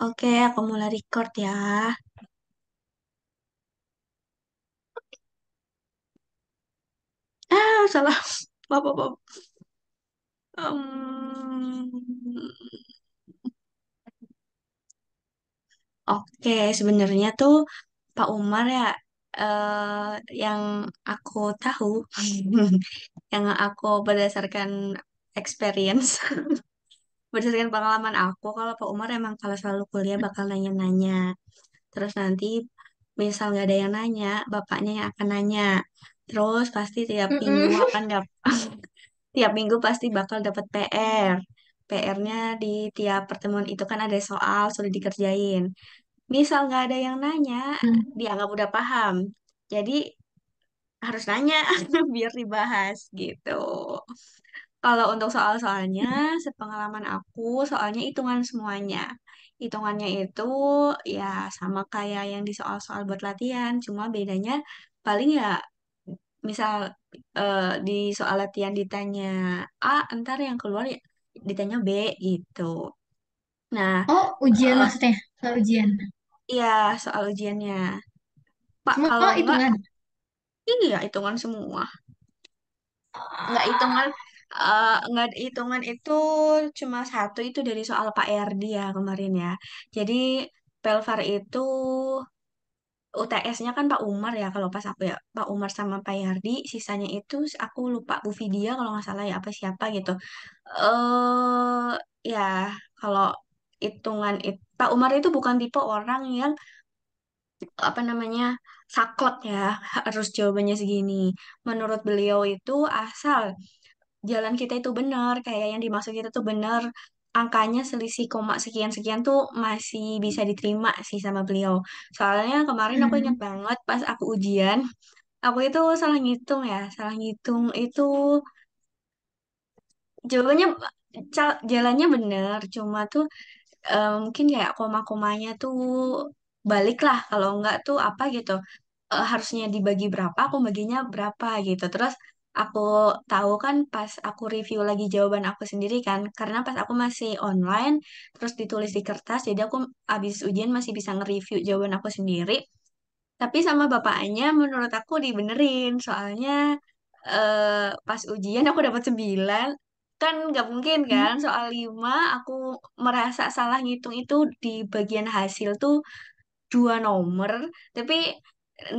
Oke, aku mulai record ya. Salah. Maaf, maaf, maaf. Oke, sebenarnya tuh Pak Umar ya, eh, yang aku tahu, yang aku berdasarkan experience, berdasarkan pengalaman aku, kalau Pak Umar emang kalau selalu kuliah bakal nanya-nanya. Terus nanti misal nggak ada yang nanya, bapaknya yang akan nanya. Terus pasti tiap minggu Mm-mm. akan tiap minggu pasti bakal dapat PR. PR-nya di tiap pertemuan itu kan ada soal sudah dikerjain. Misal nggak ada yang nanya, dianggap udah paham. Jadi harus nanya biar dibahas gitu. Kalau untuk soal-soalnya, sepengalaman aku, soalnya hitungan semuanya. Hitungannya itu ya sama kayak yang di soal-soal buat latihan, cuma bedanya paling ya misal di soal latihan ditanya A, ntar yang keluar ya ditanya B gitu. Nah, Oh, ujian eh, maksudnya. Soal ujian. iya soal ujiannya. Pak, kalau Semua enggak, hitungan. iya hitungan semua. Enggak hitungan, enggak hitungan itu cuma satu itu dari soal Pak Erdi ya kemarin ya. Jadi Pelvar itu UTS-nya kan Pak Umar ya kalau pas aku ya Pak Umar sama Pak Yardi, sisanya itu aku lupa Bu Vidia kalau nggak salah ya apa siapa gitu. eh Ya kalau hitungan itu Pak Umar itu bukan tipe orang yang apa namanya saklek ya harus jawabannya segini. Menurut beliau itu asal jalan kita itu benar kayak yang dimaksud kita tuh benar, angkanya selisih koma sekian sekian tuh masih bisa diterima sih sama beliau. Soalnya kemarin aku ingat Hmm. banget pas aku ujian, aku itu salah ngitung ya, salah ngitung itu jawabannya jalannya bener, cuma tuh mungkin kayak koma-komanya tuh balik lah, kalau enggak tuh apa gitu. Harusnya dibagi berapa, aku baginya berapa gitu. Terus aku tahu kan pas aku review lagi jawaban aku sendiri kan, karena pas aku masih online, terus ditulis di kertas, jadi aku abis ujian masih bisa nge-review jawaban aku sendiri. Tapi sama bapaknya menurut aku dibenerin, soalnya pas ujian aku dapat 9. Kan nggak mungkin kan, soal 5 aku merasa salah ngitung itu di bagian hasil tuh 2 nomor, tapi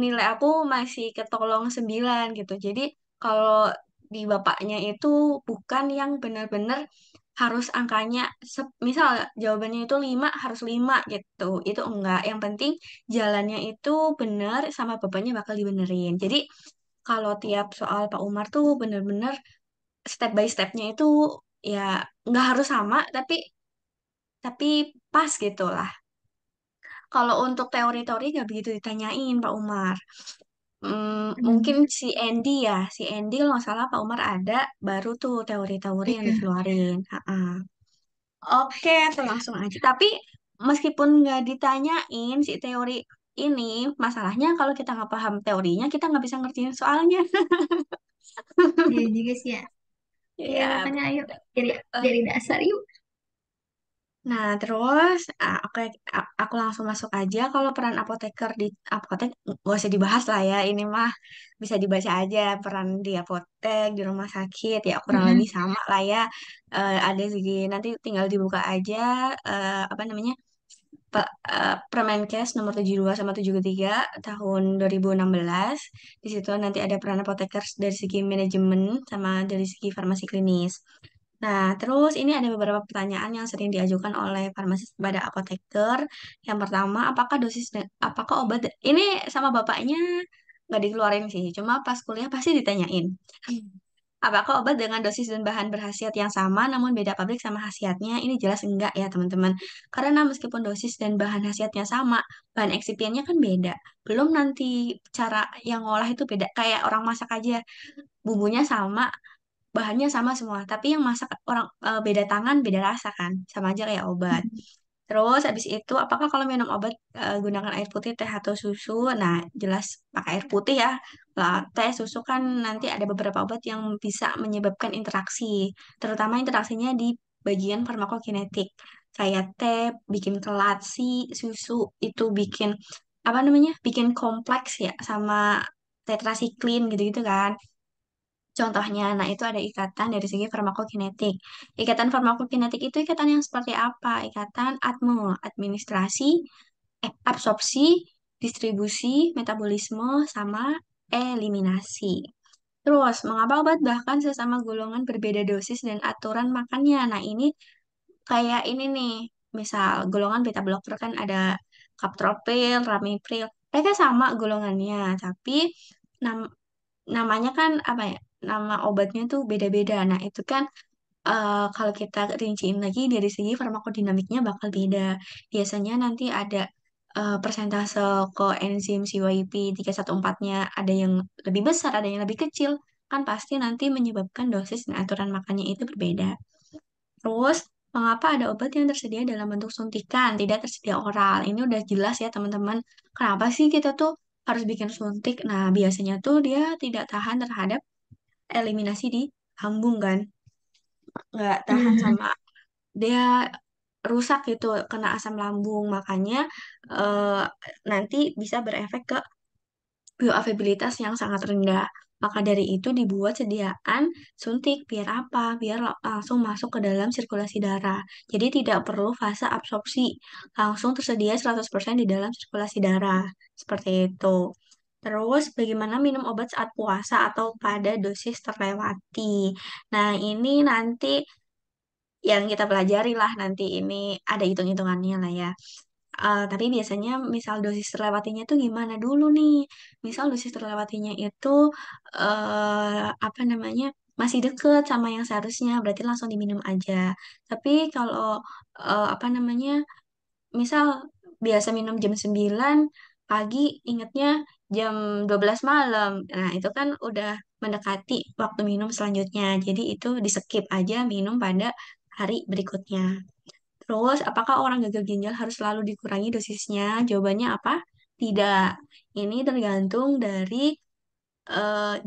nilai aku masih ketolong 9 gitu. Jadi kalau di bapaknya itu bukan yang benar-benar harus angkanya, misal jawabannya itu 5 harus 5 gitu. Itu enggak. Yang penting jalannya itu benar sama bapaknya bakal dibenerin. Jadi kalau tiap soal Pak Umar tuh bener-bener step by stepnya itu ya nggak harus sama, tapi pas gitu lah. Kalau untuk teori-teori nggak begitu ditanyain Pak Umar. Mungkin Hmm. si Andy ya, si Andy kalau nggak salah Pak Umar ada, baru tuh teori-teori yang Iya. dikeluarin. Ha-ha. Oke, aku langsung aja. Tapi meskipun nggak ditanyain si teori ini, masalahnya kalau kita nggak paham teorinya, kita nggak bisa ngertiin soalnya. Iya juga sih ya. Iya Ya, makanya ayo dari eh, dari dasar yuk. nah, terus aku langsung masuk aja kalau peran apoteker di apotek gak usah dibahas lah ya. Ini mah bisa dibaca aja peran di apotek di rumah sakit ya kurang lebih Mm-mm. sama lah ya. Ada segi nanti tinggal dibuka aja apa namanya Permenkes nomor 72 sama 73 tahun 2016. Di situ nanti ada peran apoteker dari segi manajemen sama dari segi farmasi klinis. Nah, terus ini ada beberapa pertanyaan yang sering diajukan oleh farmasis kepada apoteker. Yang pertama, apakah obat, ini sama bapaknya nggak dikeluarin sih, cuma pas kuliah pasti ditanyain. Apakah obat dengan dosis dan bahan berkhasiat yang sama namun beda pabrik sama khasiatnya? Ini jelas enggak ya teman-teman. Karena meskipun dosis dan bahan khasiatnya sama, bahan excipientnya kan beda. Belum nanti cara yang ngolah itu beda. Kayak orang masak aja, bumbunya sama, bahannya sama semua, tapi yang masak orang beda tangan, beda rasa kan, sama aja kayak obat. Terus habis itu, apakah kalau minum obat gunakan air putih, teh atau susu? Nah, jelas pakai air putih ya. Lah, teh, susu kan nanti ada beberapa obat yang bisa menyebabkan interaksi, terutama interaksinya di bagian farmakokinetik. Kayak teh bikin kelasi, susu itu bikin apa namanya? Bikin kompleks ya sama tetrasiklin gitu-gitu kan. Contohnya, nah itu ada ikatan dari segi farmakokinetik. Ikatan farmakokinetik itu ikatan yang seperti apa? Ikatan administrasi, absorpsi, distribusi, metabolisme, sama eliminasi. Terus, mengapa obat bahkan sesama golongan berbeda dosis dan aturan makannya? Nah, ini kayak ini nih, misal golongan beta blocker kan ada captopril, ramipril. Mereka sama golongannya, tapi nam- namanya kan apa ya? Nama obatnya tuh beda-beda. Nah, itu kan kalau kita rinciin lagi dari segi farmakodinamiknya bakal beda. Biasanya nanti ada persentase ke enzim CYP314-nya ada yang lebih besar, ada yang lebih kecil. Kan pasti nanti menyebabkan dosis dan aturan makannya itu berbeda. Terus, mengapa ada obat yang tersedia dalam bentuk suntikan, tidak tersedia oral? Ini udah jelas ya teman-teman. Kenapa sih kita tuh harus bikin suntik? Nah, biasanya tuh dia tidak tahan terhadap eliminasi di lambung kan. Nggak tahan Hmm. sama dia rusak gitu kena asam lambung makanya eh, nanti bisa berefek ke bioavailabilitas yang sangat rendah. Maka dari itu dibuat sediaan suntik biar apa? Biar langsung masuk ke dalam sirkulasi darah. Jadi tidak perlu fase absorpsi, langsung tersedia 100% di dalam sirkulasi darah. Seperti itu. Terus bagaimana minum obat saat puasa atau pada dosis terlewati. Nah, ini nanti yang kita pelajari lah nanti ini ada hitung-hitungannya lah ya. Tapi biasanya misal dosis terlewatinya tuh gimana dulu nih? Misal dosis terlewatinya itu apa namanya masih deket sama yang seharusnya, berarti langsung diminum aja. Tapi kalau apa namanya misal biasa minum jam 9 pagi, ingetnya jam 12 malam. Nah, itu kan udah mendekati waktu minum selanjutnya. Jadi itu di skip aja minum pada hari berikutnya. Terus, apakah orang gagal ginjal harus selalu dikurangi dosisnya? Jawabannya apa? Tidak. Ini tergantung dari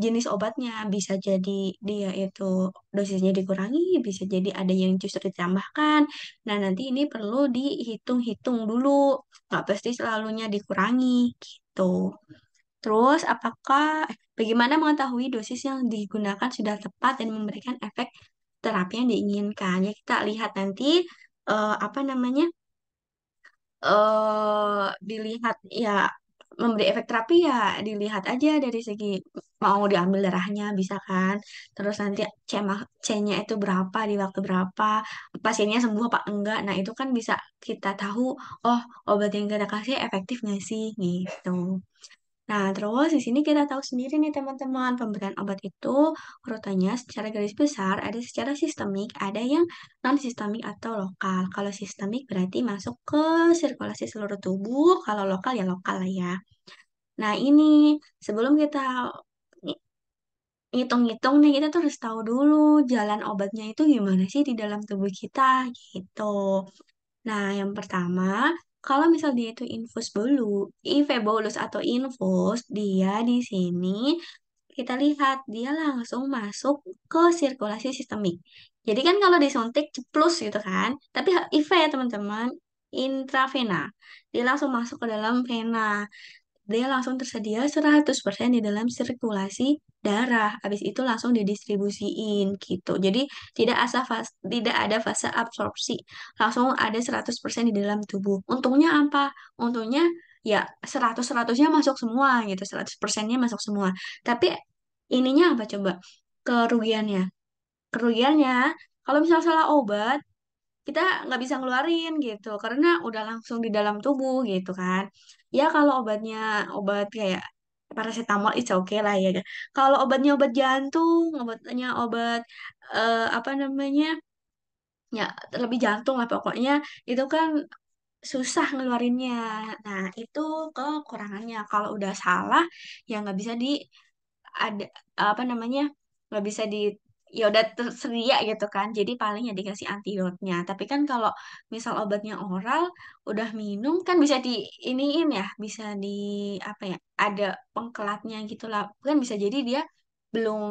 jenis obatnya. Bisa jadi dia itu dosisnya dikurangi, bisa jadi ada yang justru ditambahkan. Nah, nanti ini perlu dihitung-hitung dulu. Nggak pasti selalunya dikurangi, gitu. Terus, bagaimana mengetahui dosis yang digunakan sudah tepat dan memberikan efek terapi yang diinginkan? Ya, kita lihat nanti apa namanya dilihat ya memberi efek terapi ya dilihat aja dari segi mau diambil darahnya bisa kan terus nanti C-nya itu berapa di waktu berapa pasiennya sembuh apa enggak nah itu kan bisa kita tahu oh obat yang kita kasih efektif nggak sih gitu. Nah, terus di sini kita tahu sendiri nih teman-teman, pemberian obat itu urutannya secara garis besar ada secara sistemik, ada yang non-sistemik atau lokal. Kalau sistemik berarti masuk ke sirkulasi seluruh tubuh, kalau lokal ya lokal lah ya. Nah, ini sebelum kita ngi- ngitung-ngitung nih, kita tuh harus tahu dulu jalan obatnya itu gimana sih di dalam tubuh kita gitu. Nah, yang pertama, kalau misal dia itu infus bolu, IV bolus atau infus, dia di sini kita lihat dia langsung masuk ke sirkulasi sistemik. Jadi kan kalau disuntik ceplus gitu kan, tapi IV ya teman-teman, intravena. Dia langsung masuk ke dalam vena dia langsung tersedia 100% di dalam sirkulasi darah. Habis itu langsung didistribusiin gitu. Jadi tidak ada fase absorpsi. Langsung ada 100% di dalam tubuh. Untungnya apa? Untungnya ya 100-100-nya masuk semua gitu. 100%-nya masuk semua. Tapi ininya apa coba? Kerugiannya. Kerugiannya kalau misalnya salah obat kita nggak bisa ngeluarin gitu karena udah langsung di dalam tubuh gitu kan ya kalau obat kayak paracetamol itu oke lah ya kan. Kalau obatnya obat jantung obatnya obat apa namanya ya terlebih jantung lah pokoknya itu kan susah ngeluarinnya nah itu kekurangannya kalau udah salah ya nggak bisa ada apa namanya nggak bisa ya udah tersedia gitu kan jadi paling ya dikasih antidotnya tapi kan kalau misal obatnya oral udah minum kan bisa di iniin ya bisa di apa ya ada pengkelatnya gitu lah kan bisa jadi dia belum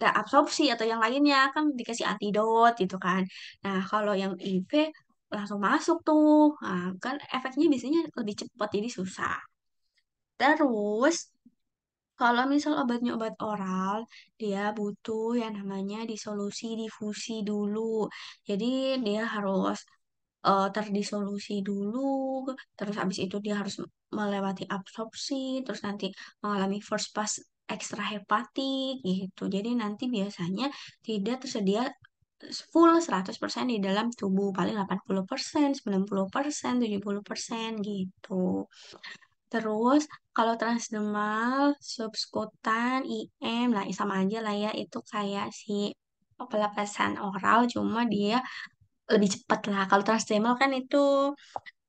absorpsi atau yang lainnya kan dikasih antidot gitu kan. Nah, kalau yang IV langsung masuk tuh. Nah, kan efeknya biasanya lebih cepat jadi susah. Terus kalau misal obatnya obat oral, dia butuh yang namanya disolusi difusi dulu. Jadi dia harus terdisolusi dulu, terus habis itu dia harus melewati absorpsi, terus nanti mengalami first pass ekstrahepatik gitu. Jadi nanti biasanya tidak tersedia full 100% di dalam tubuh, paling 80%, 90%, 70% gitu. Terus kalau transdermal, subkutan, IM, lah sama aja lah ya, itu kayak si pelepasan oral, cuma dia lebih cepat lah. Kalau transdermal kan itu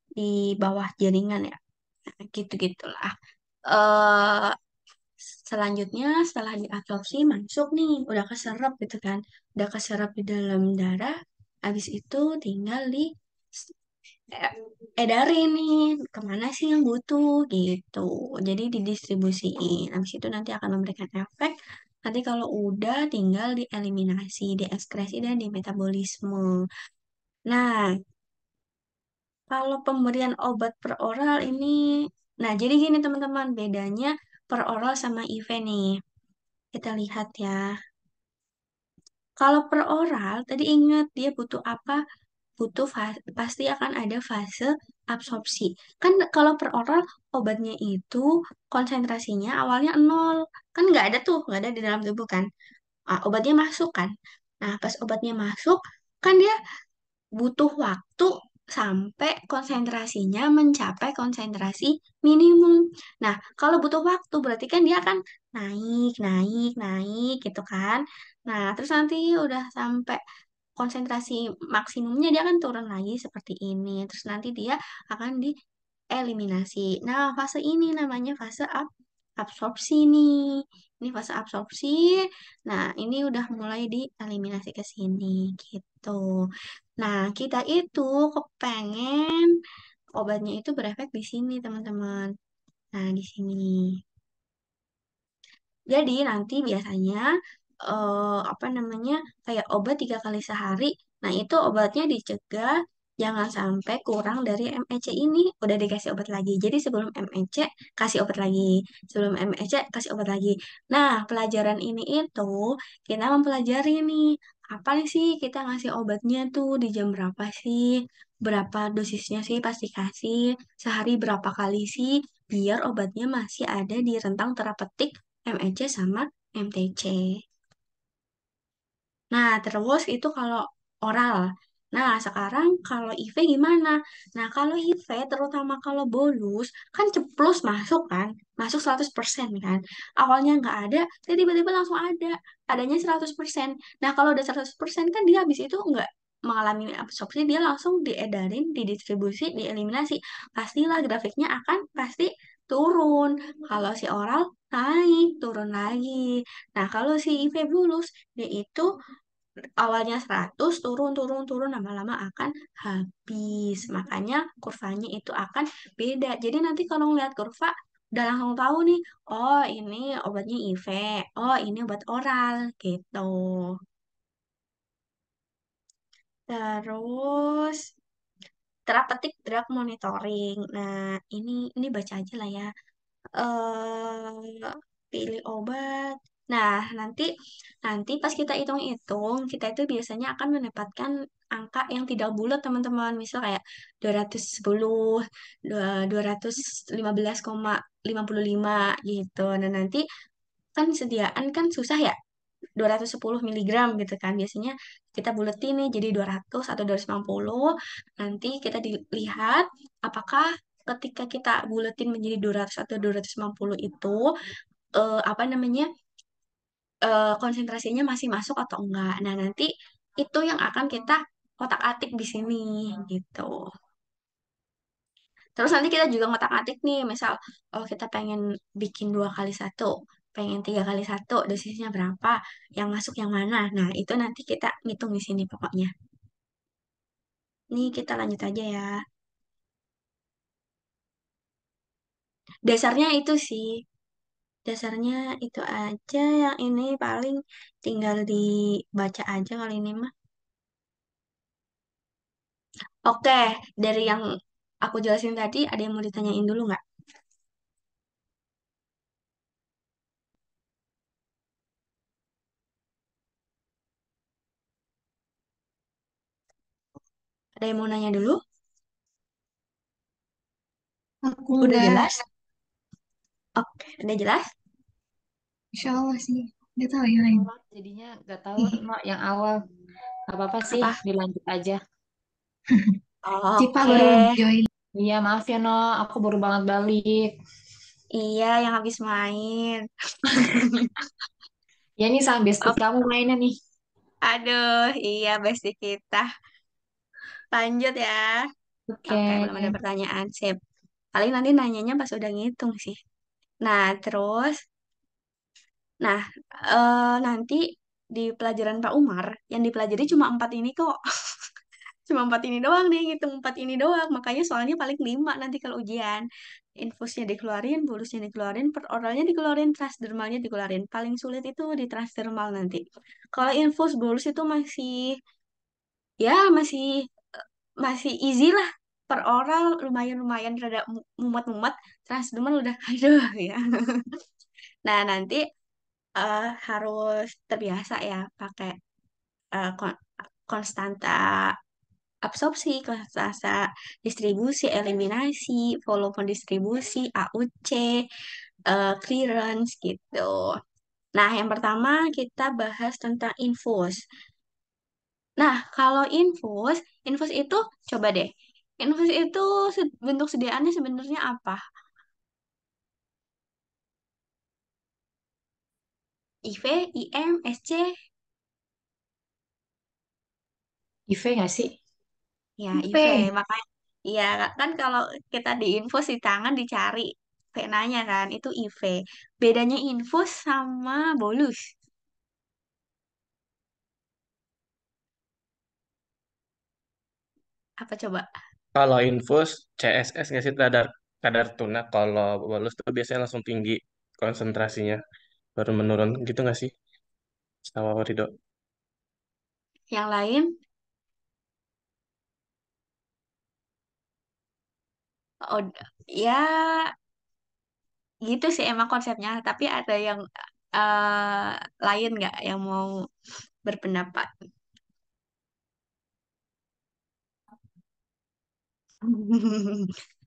di bawah jaringan ya, nah, gitu-gitulah. eh Selanjutnya setelah diabsorpsi masuk nih, udah keserap gitu kan, udah keserap di dalam darah. Habis itu tinggal di eh, edarin nih kemana sih yang butuh gitu. Jadi didistribusiin. Habis itu nanti akan memberikan efek. Nanti kalau udah tinggal dieliminasi, dieskresi dan di metabolisme. Nah, kalau pemberian obat per oral ini, nah jadi gini teman-teman, bedanya per oral sama IV nih. Kita lihat ya. Kalau per oral, tadi ingat dia butuh apa? Butuh pasti akan ada fase absorpsi. Kan kalau per oral obatnya itu konsentrasinya awalnya nol. Kan nggak ada tuh, nggak ada di dalam tubuh kan. Ah, obatnya masuk kan. Nah, pas obatnya masuk, kan dia butuh waktu sampai konsentrasinya mencapai konsentrasi minimum. Nah, kalau butuh waktu berarti kan dia akan naik, naik, naik gitu kan. Nah, terus nanti udah sampai konsentrasi maksimumnya dia akan turun lagi seperti ini. Terus nanti dia akan dieliminasi. Nah, fase ini namanya fase absorpsi nih. Ini fase absorpsi. Nah, ini udah mulai dieliminasi ke sini gitu. Nah, kita itu kepengen obatnya itu berefek di sini, teman-teman. Nah, di sini. Jadi nanti biasanya apa namanya kayak obat 3 kali sehari. Nah itu obatnya dicegah jangan sampai kurang dari MEC ini. Udah dikasih obat lagi. Jadi sebelum MEC kasih obat lagi. Sebelum MEC kasih obat lagi. Nah pelajaran ini itu kita mempelajari nih apa sih kita ngasih obatnya tuh di jam berapa sih? Berapa dosisnya sih pasti kasih? Sehari berapa kali sih? Biar obatnya masih ada di rentang terapeutik MEC sama MTC. Nah, terus itu kalau oral. Nah, sekarang kalau IV gimana? Nah, kalau IV terutama kalau bolus, kan ceplos masuk kan? Masuk 100% kan? Awalnya nggak ada, tiba-tiba langsung ada. Adanya 100%. Nah, kalau udah 100% kan dia habis itu nggak mengalami absorpsi, dia langsung diedarin, didistribusi, dieliminasi. Pastilah grafiknya akan pasti turun. Kalau si oral naik, turun lagi. Nah, kalau si IV bulus, dia itu awalnya 100 turun turun turun lama-lama akan habis. Makanya kurvanya itu akan beda. Jadi nanti kalau ngeliat kurva udah langsung tahu nih, oh ini obatnya IV, oh ini obat oral gitu. Terus terapeutik drug monitoring. Nah, ini baca aja lah ya. Pilih obat. Nah, nanti nanti pas kita hitung-hitung, kita itu biasanya akan mendapatkan angka yang tidak bulat, teman-teman. Misal kayak 210, 215,55 gitu. Dan nanti kan sediaan kan susah ya. 210 miligram gitu kan. Biasanya kita buletin nih jadi 200 atau 250. Nanti kita dilihat apakah ketika kita buletin menjadi 200 atau 250 itu apa namanya konsentrasinya masih masuk atau enggak. Nah, nanti itu yang akan kita otak-atik di sini gitu. Terus nanti kita juga ngotak-atik nih, misal oh kita pengen bikin 2 kali 1, pengen 3 kali 1, dosisnya berapa, yang masuk yang mana. Nah, itu nanti kita ngitung di sini pokoknya. Nih kita lanjut aja ya. Dasarnya itu sih, dasarnya itu aja. Yang ini paling tinggal dibaca aja kali ini mah. Oke, dari yang aku jelasin tadi, ada yang mau ditanyain dulu nggak? Ada yang mau nanya dulu? Aku Udah nggak, jelas? Oke, udah jelas? insya Allah sih. Nggak tahu yang lain. Jadinya nggak tahu mak yang awal. Gak apa-apa sih, Apa? dilanjut aja. Cipa Oke, baru join. Iya, maaf ya, No. Aku baru banget balik. iya yang habis main. Ya, ini sama bestie Oke, kamu mainnya nih. aduh, iya bestie kita. Lanjut ya. Oke, Oke. belum ada pertanyaan. Sip. Paling nanti nanyanya pas udah ngitung sih. Nah, terus, nah, nanti di pelajaran Pak Umar, yang dipelajari cuma empat ini kok. Cuma empat ini doang nih, ngitung empat ini doang. Makanya soalnya paling lima nanti kalau ujian. Infusnya dikeluarin, bolusnya dikeluarin, peroralnya dikeluarin, transdermalnya dikeluarin. Paling sulit itu di transdermal nanti. Kalau infus, bolus itu masih, ya masih masih easy lah. Per oral lumayan-lumayan rada mumet-mumet. Transdermal udah, aduh ya. Nah, nanti harus terbiasa ya pakai konstanta absorpsi, konstanta distribusi, eliminasi, volume distribusi, AUC, clearance gitu. Nah, yang pertama kita bahas tentang infus. Nah, kalau infus, infus itu coba deh. Infus itu bentuk sediaannya sebenarnya apa? IV, IM, SC? IV nggak sih? Ya, IV. IP. Makanya, iya kan kalau kita di infus di tangan dicari venanya kan, itu IV. Bedanya infus sama bolus. Apa coba? Kalau infus CSS nggak sih kadar kadar tunak. Kalau bolus tuh biasanya langsung tinggi konsentrasinya baru menurun gitu nggak sih? Setahu aku Ridho. Yang lain, oh, ya gitu sih emang konsepnya. Tapi ada yang lain nggak yang mau berpendapat?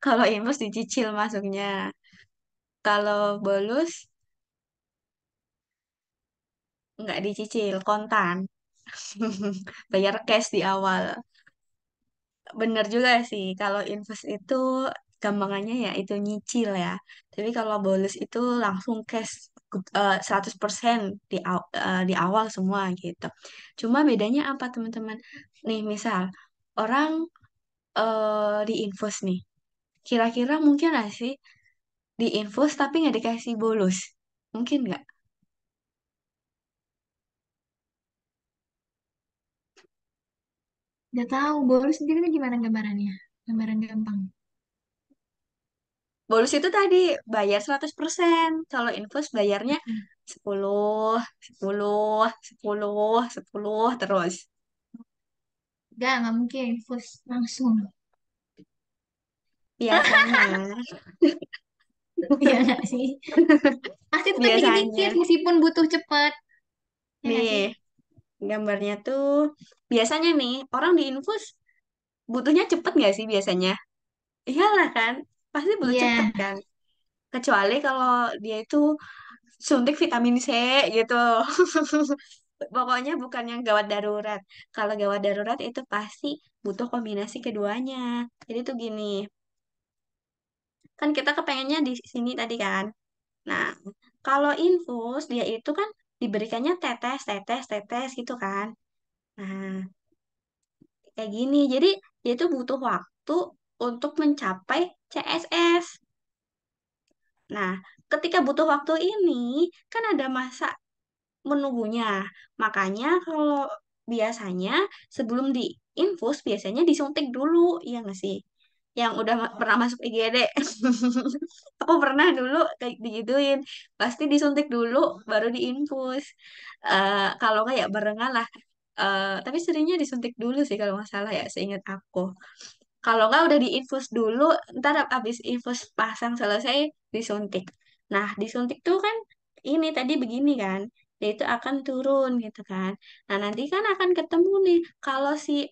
Kalau infus dicicil masuknya. Kalau bolus nggak dicicil, kontan. Bayar cash di awal. Bener juga sih, kalau invest itu gampangannya ya itu nyicil ya. Tapi kalau bonus itu langsung cash 100% di awal semua gitu. Cuma bedanya apa teman-teman? Nih misal orang di invest nih. Kira-kira mungkin nggak sih di invest tapi nggak dikasih bonus? Mungkin nggak? Nggak tahu. Bolos sendiri tuh gimana gambarannya? Gambaran gampang. Bonus itu tadi bayar 100%. Kalau invest bayarnya Hmm. 10, 10, 10, 10 terus. Nggak mungkin. Infus langsung. Biasanya, Iya nggak sih? Pasti tetap biasanya. dikit-dikit meskipun butuh cepat. Ya nggak Nih, sih? gambarnya tuh biasanya nih orang di infus butuhnya cepet nggak sih biasanya? Iyalah kan, pasti butuh cepet Iya. kan. Kecuali kalau dia itu suntik vitamin C gitu. Pokoknya bukan yang gawat darurat. Kalau gawat darurat itu pasti butuh kombinasi keduanya. Jadi tuh gini, kan kita kepengennya di sini tadi kan. Nah, kalau infus dia itu kan diberikannya tetes, tetes, tetes gitu kan. Nah, kayak gini. Jadi dia itu butuh waktu untuk mencapai CSS. Nah, ketika butuh waktu ini kan ada masa menunggunya. Makanya kalau biasanya sebelum diinfus biasanya disuntik dulu, iya nggak sih? yang udah pernah masuk IGD. Aku pernah dulu kayak digituin, pasti disuntik dulu baru diinfus. Kalau nggak ya barengan lah. Tapi seringnya disuntik dulu sih kalau nggak salah ya, seingat aku. Kalau nggak udah diinfus dulu, ntar abis infus pasang selesai disuntik. Nah, disuntik tuh kan ini tadi begini kan, dia itu akan turun gitu kan. Nah, nanti kan akan ketemu nih kalau si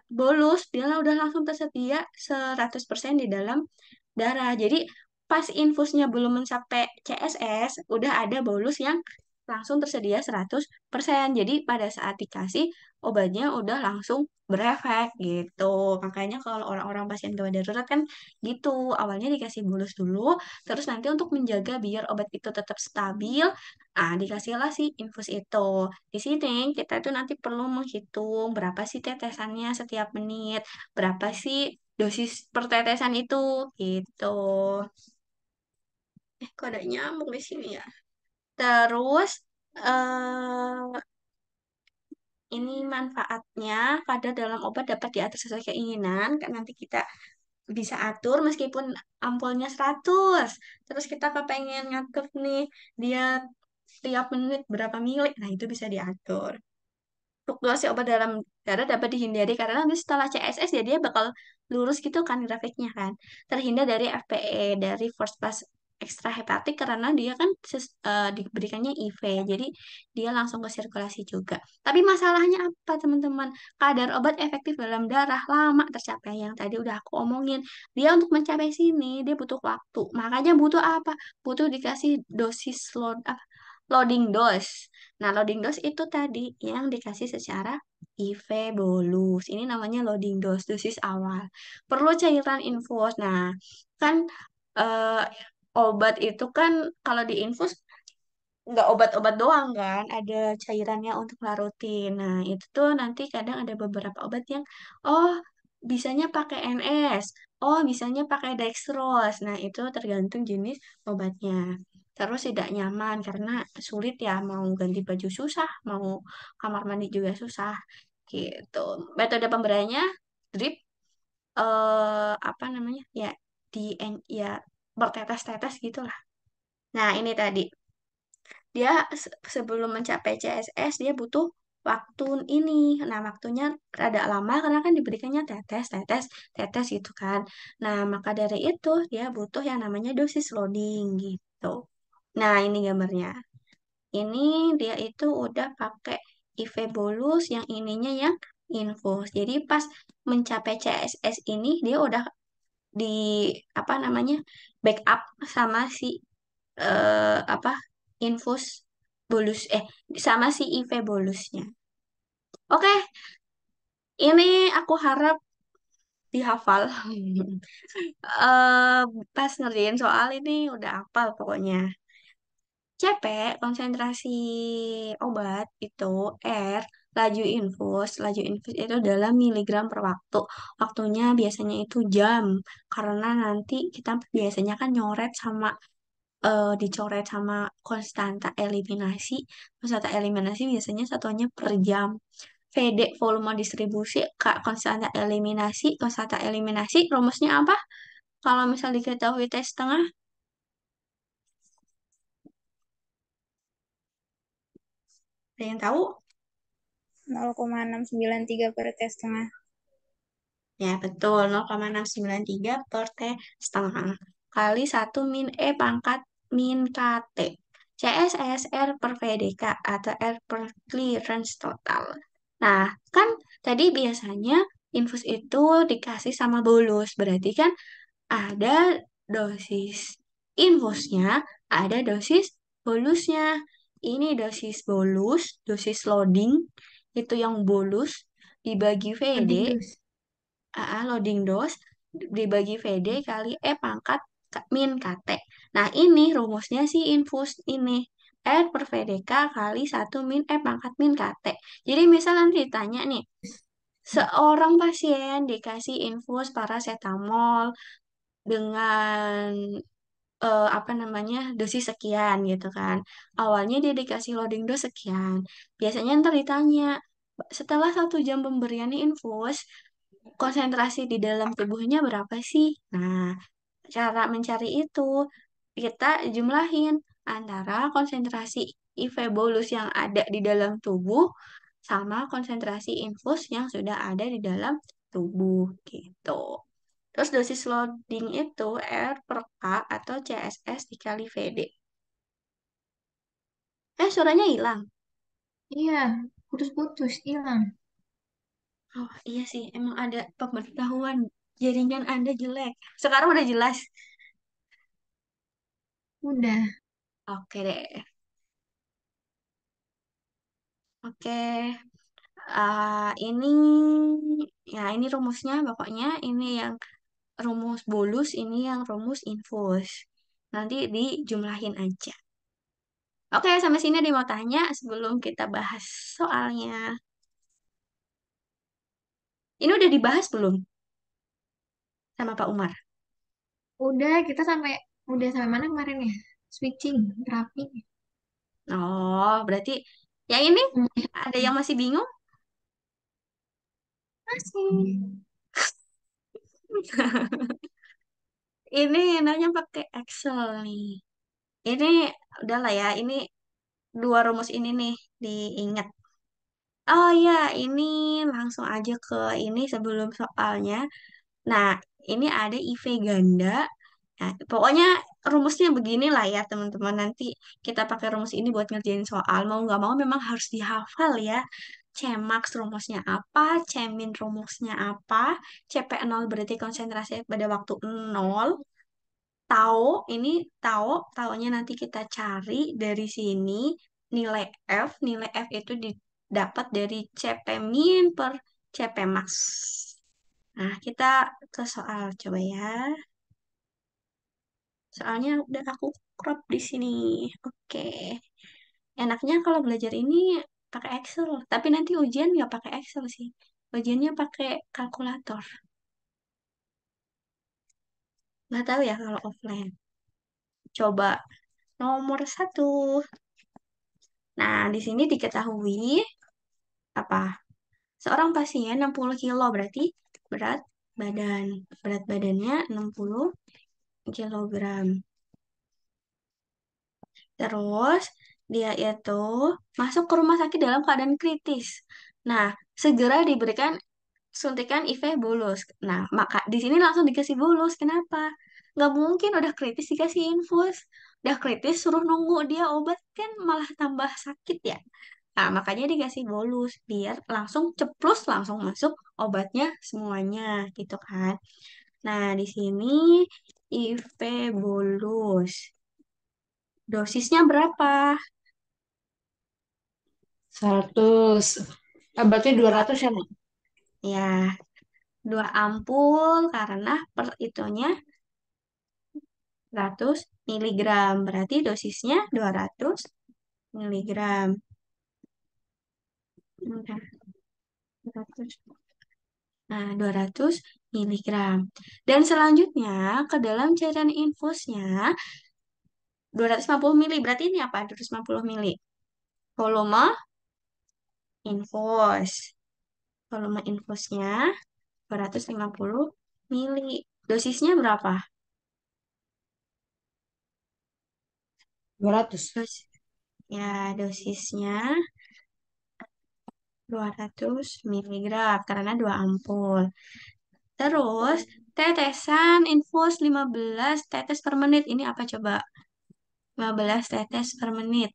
bolus dia udah langsung tersedia 100% di dalam darah. Jadi pas infusnya belum mencapai CSS, udah ada bolus yang langsung tersedia 100%. Jadi pada saat dikasih obatnya udah langsung berefek gitu. Makanya kalau orang-orang pasien gawat darurat kan gitu. Awalnya dikasih bolus dulu, terus nanti untuk menjaga biar obat itu tetap stabil, dikasihlah si infus itu. Di sini kita tuh nanti perlu menghitung berapa sih tetesannya setiap menit, berapa sih dosis per tetesan itu gitu. Kok ada nyamuk di sini ya? Terus eh ini manfaatnya kadar dalam obat dapat diatur sesuai keinginan. Kan nanti kita bisa atur meskipun ampulnya 100. Terus kita kepengen ngatur nih dia tiap menit berapa mili. Nah, itu bisa diatur. Fluktuasi obat dalam darah dapat dihindari karena nanti setelah CSS ya dia bakal lurus gitu kan grafiknya kan. Terhindar dari FPE, dari first pass extra hepatik karena dia kan diberikannya IV. Jadi dia langsung ke sirkulasi juga. Tapi masalahnya apa teman-teman? Kadar obat efektif dalam darah lama tercapai yang tadi udah aku omongin. Dia untuk mencapai sini dia butuh waktu. Makanya butuh apa? Butuh dikasih dosis loading dose. Nah, loading dose itu tadi yang dikasih secara IV bolus. Ini namanya loading dose, dosis awal. Perlu cairan infus. Nah, kan eh, obat itu kan kalau diinfus nggak obat-obat doang kan, ada cairannya untuk larutin. Nah, itu tuh nanti kadang ada beberapa obat yang, oh, bisanya pakai NS, oh, bisanya pakai dextrose. Nah, itu tergantung jenis obatnya. Terus tidak nyaman karena sulit ya, mau ganti baju susah, mau kamar mandi juga susah, gitu. Metode pemberiannya drip, apa namanya, ya, di, ya, bertetes-tetes gitulah. Nah, ini tadi dia sebelum mencapai CSS dia butuh waktu ini. Nah, waktunya rada lama karena kan diberikannya tetes, tetes, tetes gitu kan. Nah, maka dari itu dia butuh yang namanya dosis loading gitu. Nah, ini gambarnya. Ini dia itu udah pakai IV bolus, yang ininya yang infus. Jadi pas mencapai CSS ini dia udah di apa namanya backup sama si apa infus bolus sama si IV bolusnya. Oke, ini aku harap dihafal. eh Pas ngerjain soal ini udah hafal pokoknya. CP konsentrasi obat itu R, laju infus itu dalam miligram per waktu. Waktunya biasanya itu jam karena nanti kita biasanya kan nyoret sama dicoret sama konstanta eliminasi. Konstanta eliminasi biasanya satuannya per jam. VD volume distribusi, Kak, konstanta eliminasi rumusnya apa? Kalau misal diketahui T setengah, ada yang tahu? 0,693 per T setengah. Ya, betul. 0,693 per T setengah. Kali 1 min E pangkat min KT. CSS R per VDK atau R per clearance total. Nah, kan tadi biasanya infus itu dikasih sama bolus. Berarti kan ada dosis infusnya, ada dosis bolusnya. Ini dosis bolus, dosis loading, itu yang bolus dibagi VD, Loading dose. loading dose dibagi VD kali E pangkat min KT. Nah, ini rumusnya si infus ini. R per VDK kali 1 min E pangkat min KT. Jadi misal nanti ditanya nih, seorang pasien dikasih infus paracetamol dengan apa namanya dosis sekian gitu kan. Awalnya dia dikasih loading dose sekian. Biasanya ntar ditanya setelah 1 jam pemberian infus konsentrasi di dalam tubuhnya berapa sih? Nah, cara mencari itu kita jumlahin antara konsentrasi IV bolus yang ada di dalam tubuh sama konsentrasi infus yang sudah ada di dalam tubuh gitu. Terus dosis loading itu R per K atau CSS dikali VD. Suaranya hilang. Iya, putus-putus, hilang. Oh iya sih, emang ada pemberitahuan jaringan Anda jelek. Sekarang udah jelas. Udah. Oke deh. Oke. Ini ya ini rumusnya pokoknya ini yang rumus bolus, ini yang rumus infus. Nanti dijumlahin aja. Oke, sampai sini ada yang mau tanya sebelum kita bahas soalnya. Ini udah dibahas belum sama Pak Umar? Udah sampai mana kemarin ya? Switching, terapi. Oh, berarti yang ini Hmm, ada yang masih bingung? masih. Ini nanya pakai Excel nih. Ini udahlah ya, ini dua rumus ini nih diingat. Oh ya, ini langsung aja ke ini sebelum soalnya. Nah, ini ada IV ganda. Nah, pokoknya rumusnya beginilah ya teman-teman. Nanti kita pakai rumus ini buat ngerjain soal. Mau nggak mau memang harus dihafal ya. Cmax rumusnya apa, Cmin rumusnya apa, CP0 berarti konsentrasi pada waktu 0. Tau, ini taunya nanti kita cari dari sini nilai F. Nilai F itu didapat dari CP min per CP max. Nah, kita ke soal coba ya. Soalnya udah aku crop di sini. Oke. Enaknya kalau belajar ini pakai Excel. Tapi nanti ujian nggak pakai Excel sih. Ujiannya pakai kalkulator. Nggak tahu ya kalau offline. Coba nomor satu. Nah, di sini diketahui apa? Seorang pasien 60 kilo berarti berat badan. Berat badannya 60 kilogram. Terus dia itu masuk ke rumah sakit dalam keadaan kritis. Nah, segera diberikan suntikan IV bolus. Nah, maka di sini langsung dikasih bolus. Kenapa? Nggak mungkin udah kritis dikasih infus. Udah kritis suruh nunggu dia obat kan malah tambah sakit ya. Nah, makanya dikasih bolus biar langsung ceplus langsung masuk obatnya semuanya gitu kan. Nah, di sini IV bolus. Dosisnya berapa? 100. Berarti 200 ya, Mak? Ya, 2 ampul karena per itunya 100 miligram. Berarti dosisnya 200 miligram. Udah, 200. Nah, 200 miligram. Dan selanjutnya ke dalam cairan infusnya 250 mili. Berarti ini apa? 250 mili. Volume infus. Volume infusnya 250 mili. Dosisnya berapa? 200. Dos ya, dosisnya 200 miligram karena 2 ampul. Terus, tetesan infus 15 tetes per menit. Ini apa coba? 15 tetes per menit.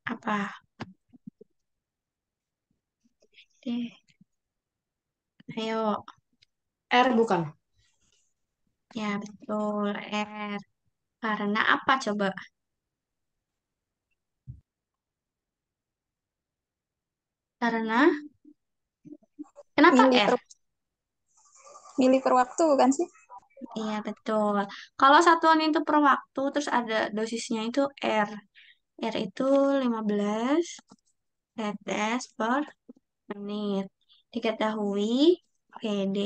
Apa? Deh, ayo. R bukan. Ya, betul. R. Karena apa coba? Karena, kenapa Mili R? per mili per waktu bukan sih? Iya, betul. Kalau satuan itu per waktu, terus ada dosisnya itu R. R itu 15 tetes per menit. Diketahui PD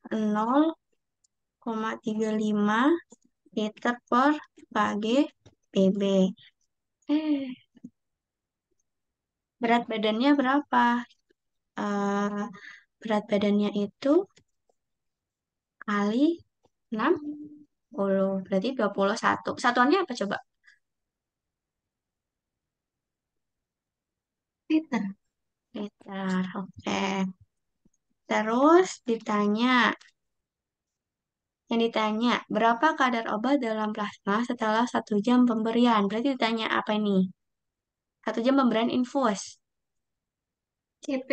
0,35 liter per kg PB. Eh, berat badannya berapa? Eh, berat badannya itu kali 60. Berarti 21. Satuannya apa coba? Liter. Liter. Oke. Terus yang ditanya, berapa kadar obat dalam plasma setelah 1 jam pemberian? Berarti ditanya apa ini? 1 jam pemberian infus. CP.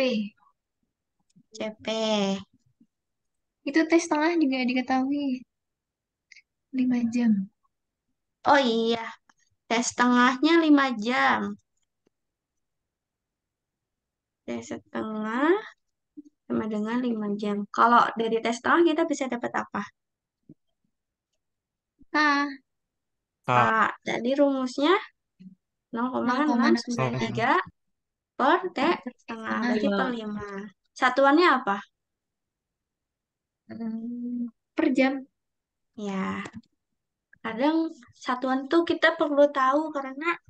CP. Itu tes setengah juga diketahui 5 jam. Oh iya, tes setengahnya 5 jam. Tes setengah sama dengan 5 jam. Kalau dari tes setengah kita bisa dapat apa? K. Kak, jadi rumusnya 0,693 0,693 per T per T setengah. setengah. Berarti per 5. Satuannya apa? Per jam. Ya, kadang satuan tuh kita perlu tahu karena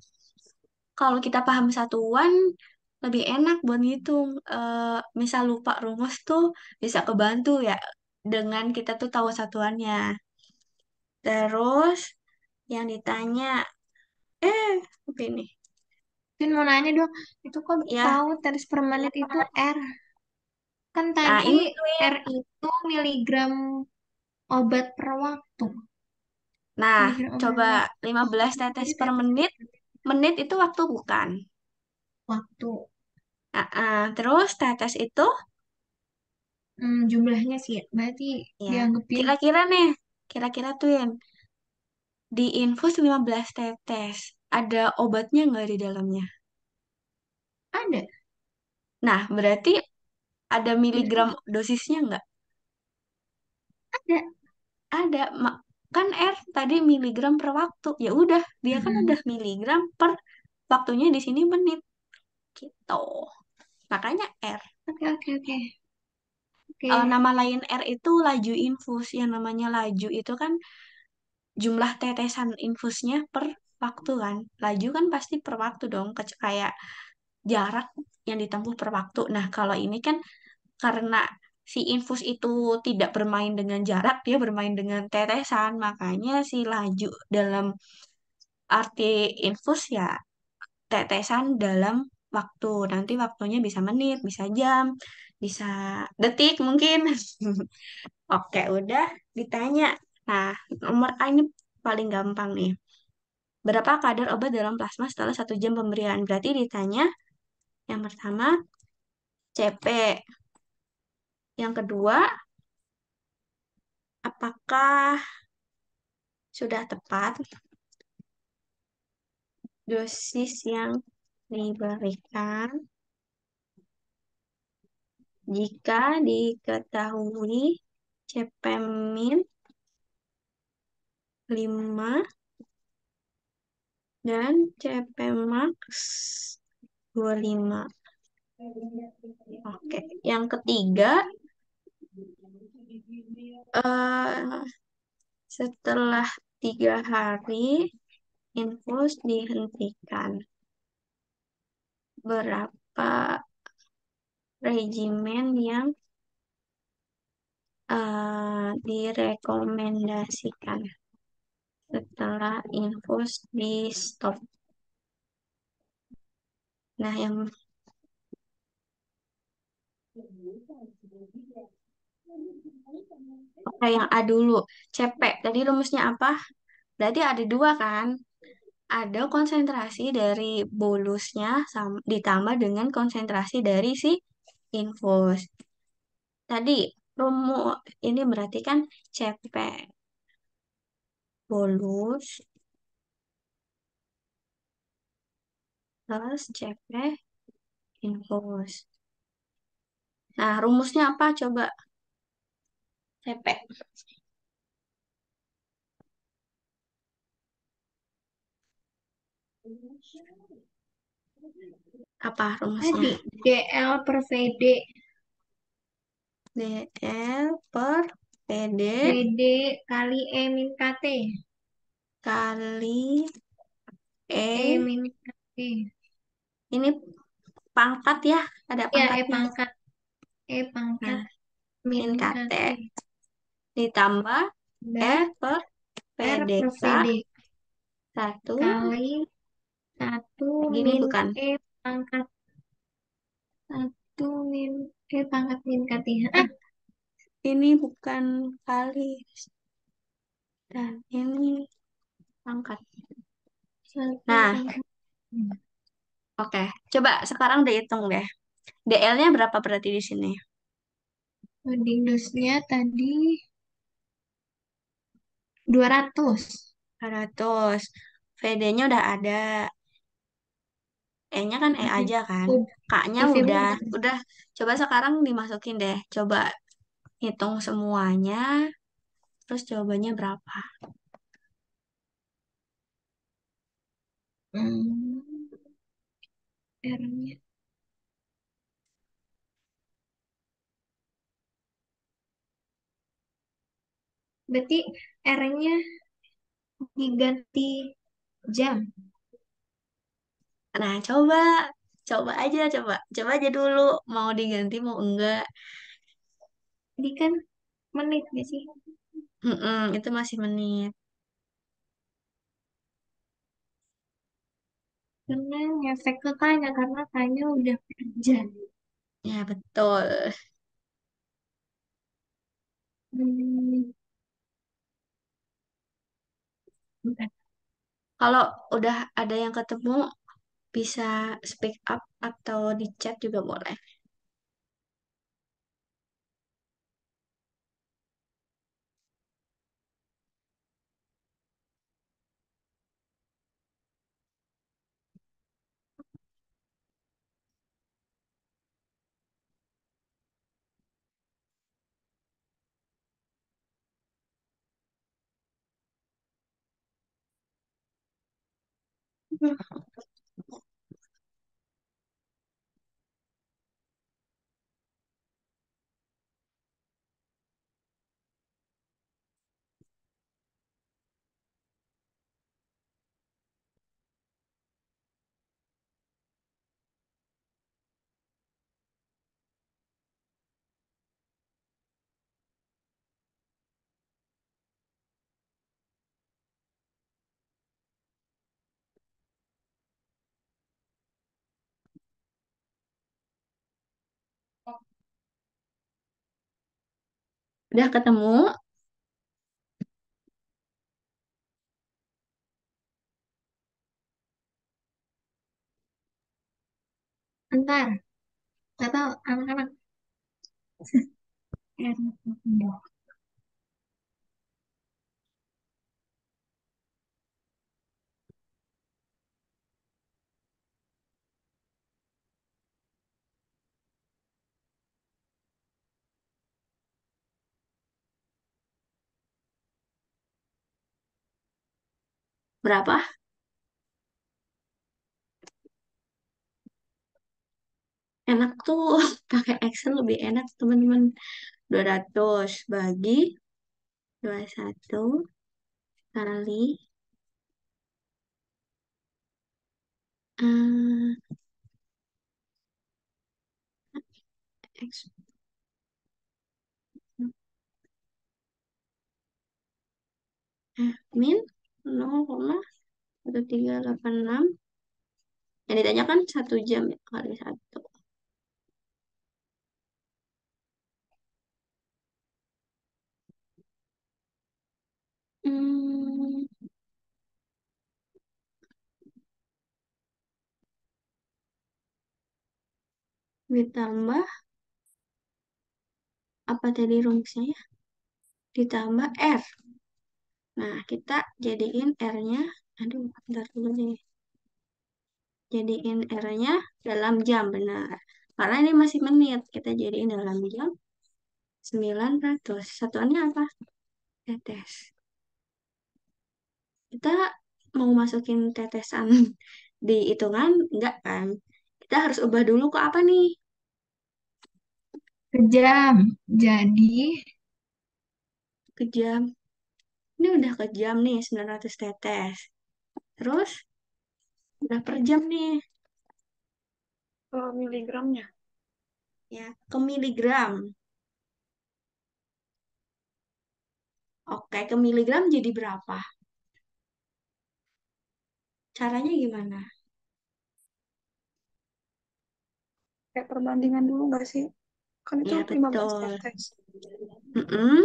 kalau kita paham satuan lebih enak buat ngitung. Misal lupa rumus tuh bisa kebantu ya dengan kita tuh tahu satuannya. Terus yang ditanya, apa ini? Mungkin mau nanya dong, itu kok Ya, tahu tetes per menit itu R? Kan nah tadi ini Twin. R itu miligram obat per waktu. Nah, Miligram obat per coba waktu. 15 tetes Jadi per tetes menit. Menit itu waktu bukan? waktu. Terus tetes itu Jumlahnya sih, berarti ya dianggapin kira-kira nih, kira-kira Twin. Di infus 15 tetes. Ada obatnya nggak di dalamnya? ada. Nah, berarti ada miligram Berarti dosisnya nggak? ada. Ada. Kan R tadi miligram per waktu. Ya udah, dia kan Mm-mm. udah miligram per waktunya di sini menit. Gitu. Makanya R. Oke, oke, oke. Oke. Nama lain R itu laju infus. Yang namanya laju itu kan jumlah tetesan infusnya per waktu kan. Laju kan pasti per waktu dong. Kayak jarak yang ditempuh per waktu. Nah, kalau ini kan karena si infus itu tidak bermain dengan jarak, dia bermain dengan tetesan, makanya si laju dalam arti infus ya tetesan dalam waktu. Nanti waktunya bisa menit, bisa jam, bisa detik mungkin. Oke, udah ditanya. Nah, nomor A ini paling gampang nih. Berapa kadar obat dalam plasma setelah 1 jam pemberian? Berarti ditanya yang pertama CP. Yang kedua, apakah sudah tepat dosis yang diberikan jika diketahui CP min 5 dan CP max 25. Oke, yang ketiga, eh, setelah 3 hari infus dihentikan. Berapa regimen yang direkomendasikan setelah infus di stop? Nah, yang A dulu. CP, tadi rumusnya apa? Berarti ada dua kan? Ada konsentrasi dari bolusnya ditambah dengan konsentrasi dari si infus. Tadi rumus ini berarti kan CP bolus plus CP infus. Nah, rumusnya apa coba? CP. Apa rumusnya? Tadi DL per VD. DL per PD VD kali E min KT. kali E E, min K T. ini pangkat ya, ada Ya, E pangkatnya. pangkat. E pangkat Nah, min min K KT T. ditambah E Dan per R per PDK VD. 1, Kali 1 gini min bukan? E pangkat 1 min E pangkat min K T. Ah, Ini bukan kali. Dan ini pangkat. 1 Nah, pangkat. oke. Coba sekarang dihitung deh. DL-nya berapa berarti di sini? Loading dosnya tadi 200. 100. VD-nya udah ada. E-nya kan E aja kan. K-nya IV-nya udah. berapa? Udah. Coba sekarang dimasukin deh. Coba hitung semuanya. Terus jawabannya berapa? Hmm, R-nya. Berarti R-nya diganti jam. Nah, coba. Coba aja, coba. Coba aja dulu. Mau diganti, mau enggak. Ini kan menit gak sih? Itu masih menit. Karena ngefek ke K-nya, karena K-nya udah kerja. Ya, betul. Hmm, bentar. Kalau udah ada yang ketemu, bisa speak up atau di chat juga boleh. Udah ketemu? Bentar. Gak tahu anak-anak. Berapa? Enak tuh pakai Excel lebih enak teman-teman. 200 bagi 21 kali eh, X min 0,1386. Yang ditanyakan 1 jam ya, kali 1. Hmm, ditambah apa tadi rumusnya ya? Ditambah R. Nah, kita jadiin R-nya, aduh, bentar dulu deh. Jadiin R-nya dalam jam, benar. Karena ini masih menit, kita jadiin dalam jam 900. Satuannya apa? Tetes. Kita mau masukin tetesan di hitungan, enggak kan? Kita harus ubah dulu ke apa nih? Ke jam. Jadi, Ke jam. Ini udah ke jam nih, 900 tetes. Terus Udah per jam nih. Kalau miligramnya. Ya, ke miligram. Oke, ke miligram jadi berapa? Caranya gimana? Kayak perbandingan dulu nggak sih? Kan itu Ya, 15 betul. tetes. Mm-mm,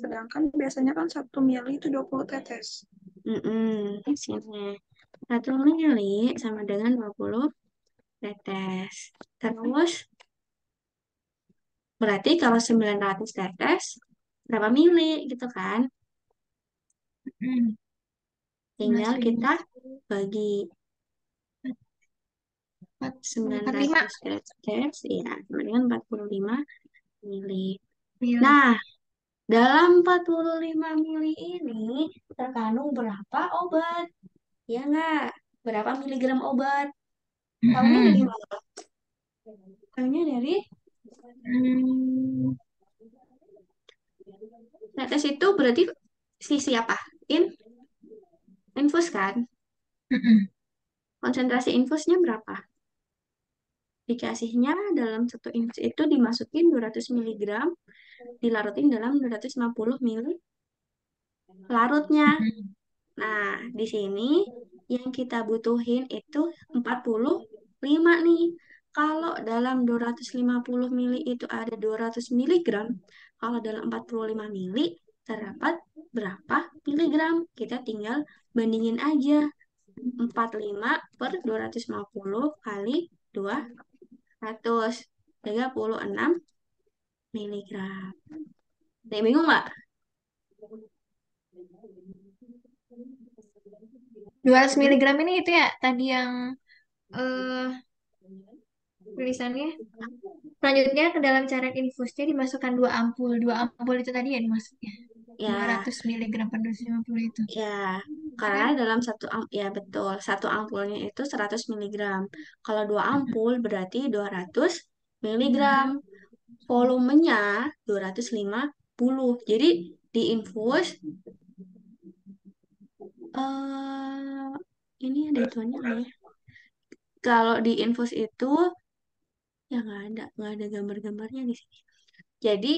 Sedangkan biasanya kan 1 mili itu 20 tetes. Sini. 1 mili sama dengan 20 tetes. Terus, berarti kalau 900 tetes, berapa mili gitu kan? Hmm, Tinggal 11 kita bagi sembilan 45 ratus tetes, ya, sama dengan 45 mili. mili. Nah, dalam 45 mili ini terkandung berapa obat? Ya nggak? Berapa miligram obat? Tahunya dari Mm-mm. mana? Tahunya dari Hmm, tetes itu berarti sisi apa? Infus kan? mm-mm. Konsentrasi infusnya berapa? Dikasihnya dalam satu infus itu dimasukin 200 miligram, dilarutin dalam 250 mili larutnya. Mm-mm. Nah, di sini yang kita butuhin itu 45 nih. Kalau dalam 250 mili itu ada 200 miligram, kalau dalam 45 mili terdapat berapa miligram? Kita tinggal bandingin aja. 45 per 250 kali 236 miligram. Nih, bingung nggak? 200 Hmm? miligram ini itu ya tadi yang eh tulisannya. Selanjutnya ke dalam cairan infusnya dimasukkan 2 ampul. 2 ampul itu tadi ya dimasuknya. dua Ya, ratus miligram per 250 itu. ya, karena Kan? dalam ya betul, satu ampulnya itu 100 miligram. Kalau dua ampul berarti 200 miligram. Volumenya 250. Jadi diinfus eh ini ada hitungannya nggak ya? Kalau diinfus itu ya nggak ada gambar-gambarnya di sini. Jadi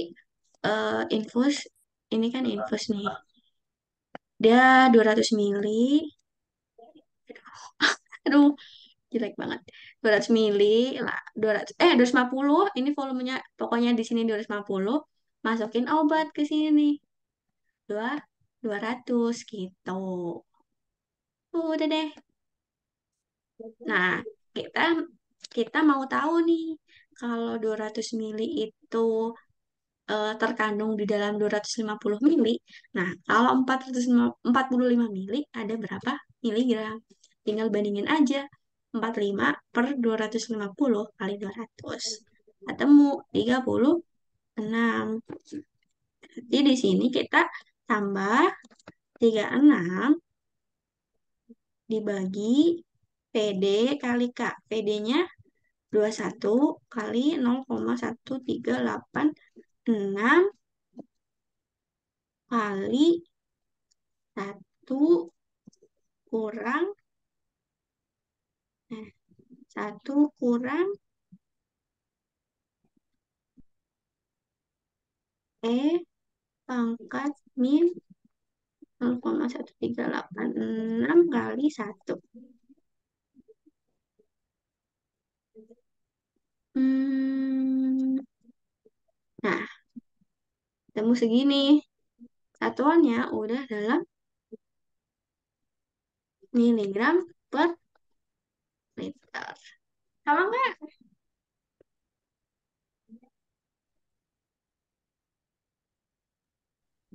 infus ini kan infus nih. Dia 200 mili. Aduh, jelek banget. 200 mili lah, 200 250 ini volumenya pokoknya di sini 250. Masukin obat ke sini. 200 gitu. Udah deh. Nah, kita kita mau tahu nih kalau 200 mili itu terkandung di dalam 250 mili. Nah, kalau 445 mili ada berapa miligram? Tinggal bandingin aja. 45 per 250 kali 200. Ketemu 36. Jadi di sini kita tambah 36 dibagi PD kali K. PD-nya 21 kali 0,1386 kali 1 kurang, eh, 1 kurang pangkat min 0,1386 kali 1. Hmm, nah, temu segini. Satuannya udah dalam miligram per liter. Sama nggak?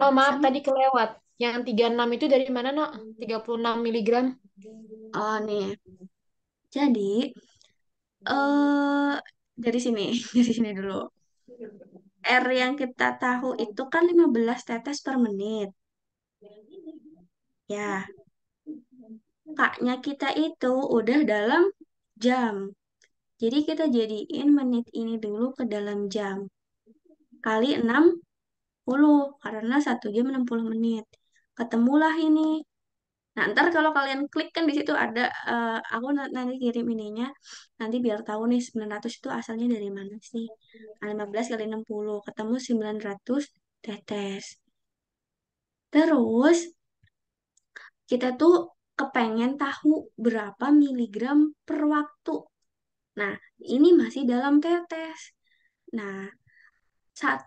Oh, maaf, Sama. tadi kelewat. Yang 36 itu dari mana, no? 36 miligram. Oh, nih. Jadi, eh dari sini, dari sini dulu. R yang kita tahu itu kan 15 tetes per menit. Ya, K-nya kita itu udah dalam jam. Jadi kita jadiin menit ini dulu ke dalam jam. Kali 60, karena 1 jam 60 menit. Ketemulah ini. Nah, ntar kalau kalian klik kan di situ ada, aku nanti kirim ininya, nanti biar tahu nih 900 itu asalnya dari mana sih. Nah, 15 kali 60, ketemu 900 tetes. Terus, kita tuh kepengen tahu berapa miligram per waktu. Nah, ini masih dalam tetes. Nah, saat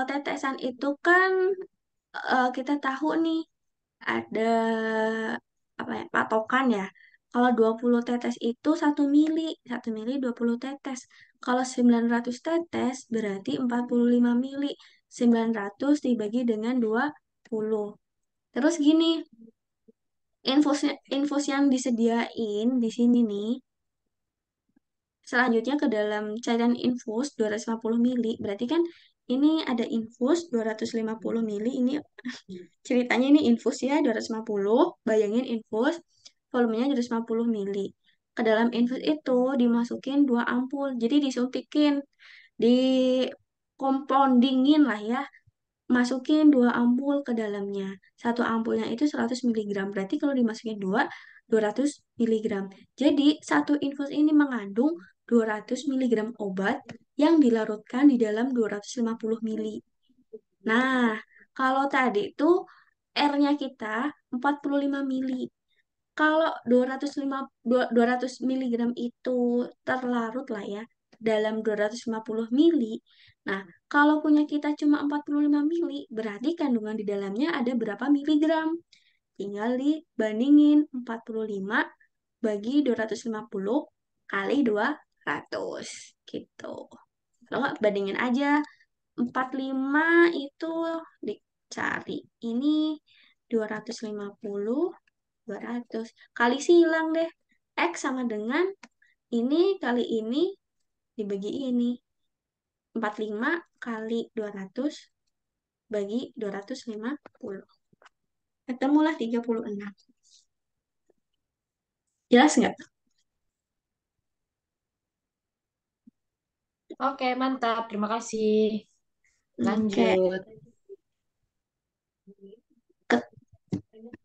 tetesan itu kan kita tahu nih ada apa ya, patokan ya. Kalau 20 tetes itu 1 mili, 1 mili 20 tetes. Kalau 900 tetes berarti 45 mili. 900 dibagi dengan 20. Terus gini, infus yang disediain di sini nih, selanjutnya ke dalam cairan infus 250 mili, berarti kan ini ada infus 250 mili, ini ceritanya ini infus ya 250, bayangin infus, volumenya 250 mili. Ke dalam infus itu dimasukin 2 ampul, jadi disuntikin, di compoundingin lah ya, masukin 2 ampul ke dalamnya. Satu ampulnya itu 100 miligram. Berarti kalau dimasukin 200 miligram. Jadi satu infus ini mengandung 200 miligram obat yang dilarutkan di dalam 250 mili. Nah, kalau tadi itu R-nya kita 45 mili. Kalau 200 miligram itu terlarut lah ya dalam 250 mili. Nah, kalau punya kita cuma 45 mili, berarti kandungan di dalamnya ada berapa miligram? Tinggal dibandingin 45 bagi 250 kali 200 gitu. Kalau nggak bandingin aja 45 itu dicari. Ini 250 200 kali silang deh. X sama dengan ini kali ini dibagi ini. 45 kali 200 bagi 250. Ketemulah 36. Jelas nggak? Oke, mantap. Terima kasih. Oke. Lanjut. Ket-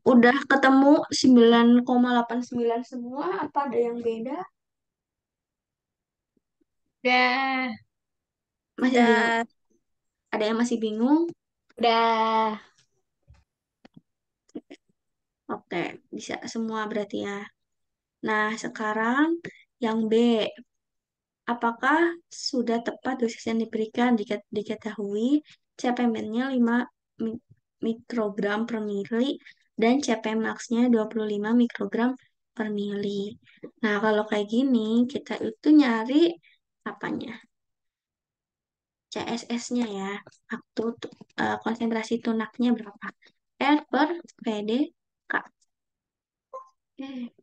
Udah ketemu 9,89 semua? Apa ada yang beda? Udah, Masih bingung? Udah. Ada yang masih bingung? Udah. Oke, bisa semua berarti ya. Nah, sekarang yang B. Apakah sudah tepat dosis yang diberikan? Diketahui CPM-nya 5 mi- mikrogram per mili dan CPM max-nya 25 mikrogram per mili. Nah, kalau kayak gini, kita itu nyari apanya? CSS-nya ya. Waktu konsentrasi tunaknya berapa? R per PD K. Oke.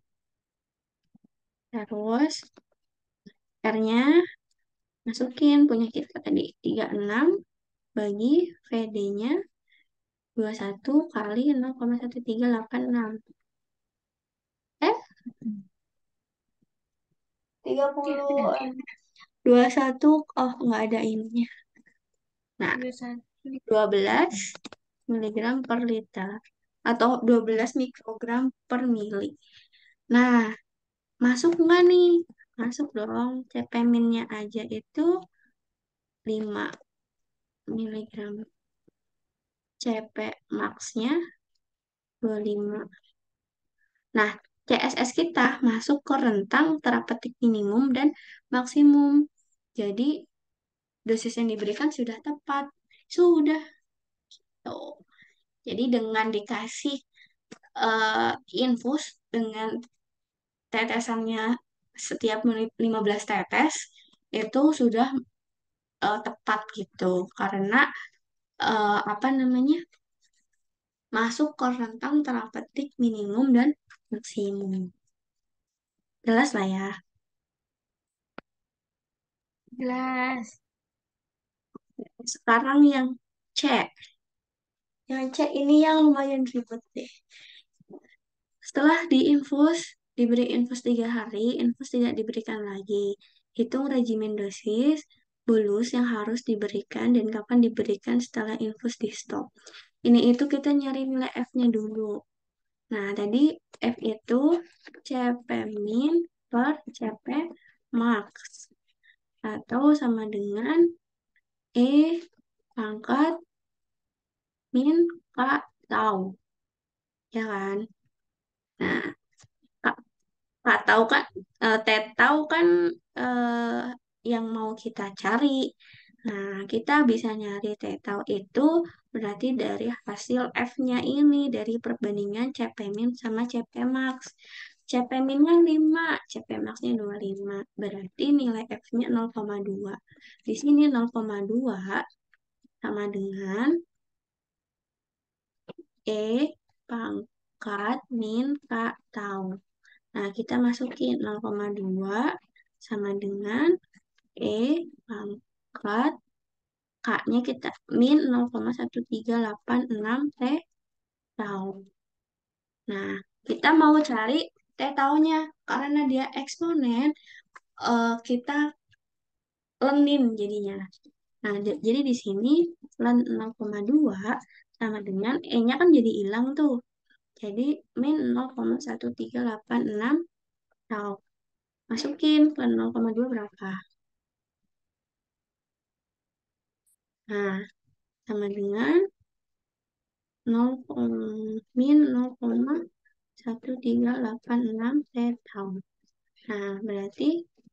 Terus R-nya masukin punya kita tadi 36 bagi VD-nya 21 kali 0,1386. Eh, tiga ya puluh udah. 21, oh nggak ada ininya. Nah, 21. 12 miligram per liter atau 12 mikrogram per mili. Nah, masuk nggak nih? Masuk dong. CP-nya aja itu 5 miligram. CP max-nya 25. Nah, CSS kita masuk ke rentang terapeutik minimum dan maksimum. Jadi, dosis yang diberikan sudah tepat. Sudah. Tuh. Jadi, dengan dikasih eh, infus dengan tetesannya setiap menit 15 tetes, itu sudah tepat gitu. Karena, apa namanya, masuk ke rentang terapeutik minimum dan maksimum. Jelas lah ya. Jelas. Sekarang yang C. Yang C ini yang lumayan ribet deh. Setelah diinfus, diberi infus 3 hari, infus tidak diberikan lagi. Hitung regimen dosis, bolus yang harus diberikan, dan kapan diberikan setelah infus di stop. Ini itu kita nyari nilai F-nya dulu. Nah, tadi F itu CP min per CP max. Atau sama dengan E pangkat min K tau. Ya kan? Nah, Kak, Kak tahu kan, T tahu kan eh, yang mau kita cari. Nah, kita bisa nyari T tahu itu berarti dari hasil F-nya ini, dari perbandingan CP min sama CP max. CP min-nya 5, CP max-nya 25. Berarti nilai F-nya 0,2. Di sini 0,2 sama dengan E pangkat min K tau. Nah, kita masukin 0,2 sama dengan E pangkat K-nya kita min 0,1386 T tau. Nah, kita mau cari T taunya. Karena dia eksponen, kita lenin jadinya. Nah, jadi di sini len 0,2 sama dengan E-nya kan jadi hilang tuh. Jadi min 0,1386 tau. Masukin ke 0,2 berapa? Nah, sama dengan 0, min 0,1386 T tau. Nah, berarti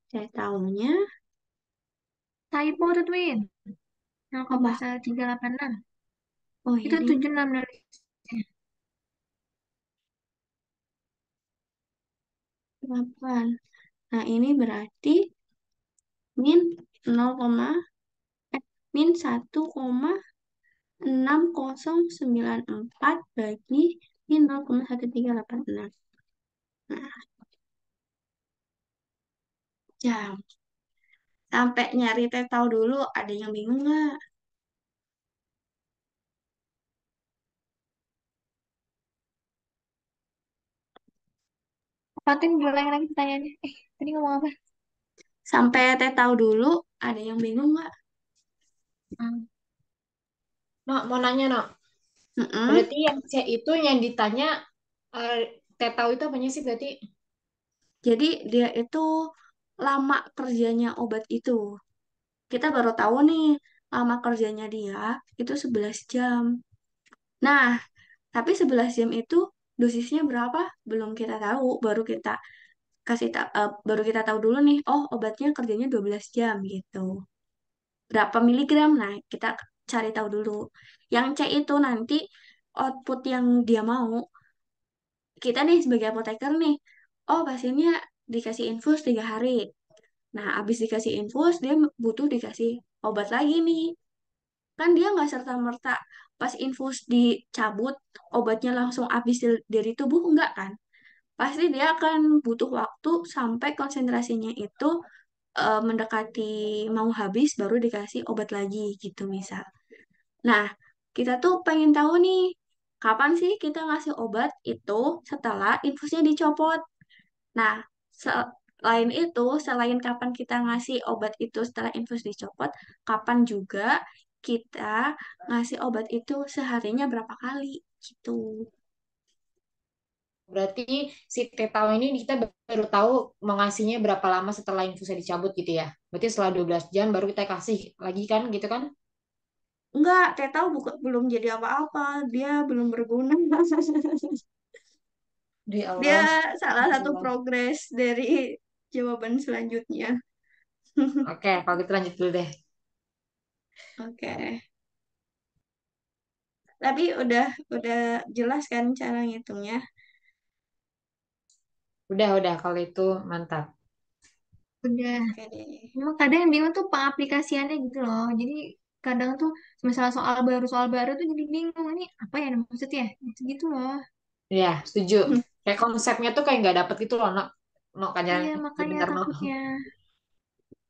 T taunya Typo tuh Twin. apa? 0,1386. Oh, Itu ini 76 dari 8. Nah, ini berarti min 0, min 1,6094 bagi min 0,1386. Nah, jam. Sampai nyari T tahu dulu, ada yang bingung nggak? apa tuh diulang lagi pertanyaannya? Tadi ngomong apa? Sampai T tahu dulu, ada yang bingung nggak? Hmm. No, mau nanya, no. Mm-mm. Berarti yang C itu yang ditanya eh, Tetau itu apanya sih berarti? Jadi dia itu lama kerjanya obat itu. Kita baru tahu nih, lama kerjanya dia itu 11 jam. Nah, tapi 11 jam itu dosisnya berapa? Belum kita tahu, baru kita tahu dulu nih, oh obatnya kerjanya 12 jam gitu. Berapa miligram? Nah, kita cari tahu dulu. Yang C itu nanti output yang dia mau, kita nih sebagai apoteker nih, oh pasiennya dikasih infus 3 hari. Nah, habis dikasih infus, dia butuh dikasih obat lagi nih. Kan dia nggak serta-merta pas infus dicabut, obatnya langsung habis dari tubuh, enggak kan? Pasti dia akan butuh waktu sampai konsentrasinya itu mendekati mau habis, baru dikasih obat lagi gitu misal. Nah, kita tuh pengen tahu nih, kapan sih kita ngasih obat itu setelah infusnya dicopot. Nah, selain itu, selain kapan kita ngasih obat itu setelah infus dicopot, kapan juga kita ngasih obat itu seharinya berapa kali gitu. Berarti si Tetau ini kita baru tahu mau ngasihnya berapa lama setelah infusnya dicabut gitu ya. Berarti setelah 12 jam baru kita kasih lagi kan gitu kan? Enggak, Teh tahu belum jadi apa-apa, dia belum berguna. Ya Dia Allah. salah Ya satu Allah. progres dari jawaban selanjutnya. Oke, kalau gitu lanjut dulu deh. Oke. Tapi udah jelas kan cara ngitungnya. Udah kalau itu mantap. Udah. Oke deh. Memang kadang yang bingung tuh pengaplikasiannya gitu loh. Jadi kadang tuh masalah soal baru tuh jadi bingung. Ini apa ya maksudnya? Gitu loh. Ya, setuju. Kayak konsepnya tuh kayak nggak dapet gitu loh, no. No, kan Iya, makanya bener, no. takutnya.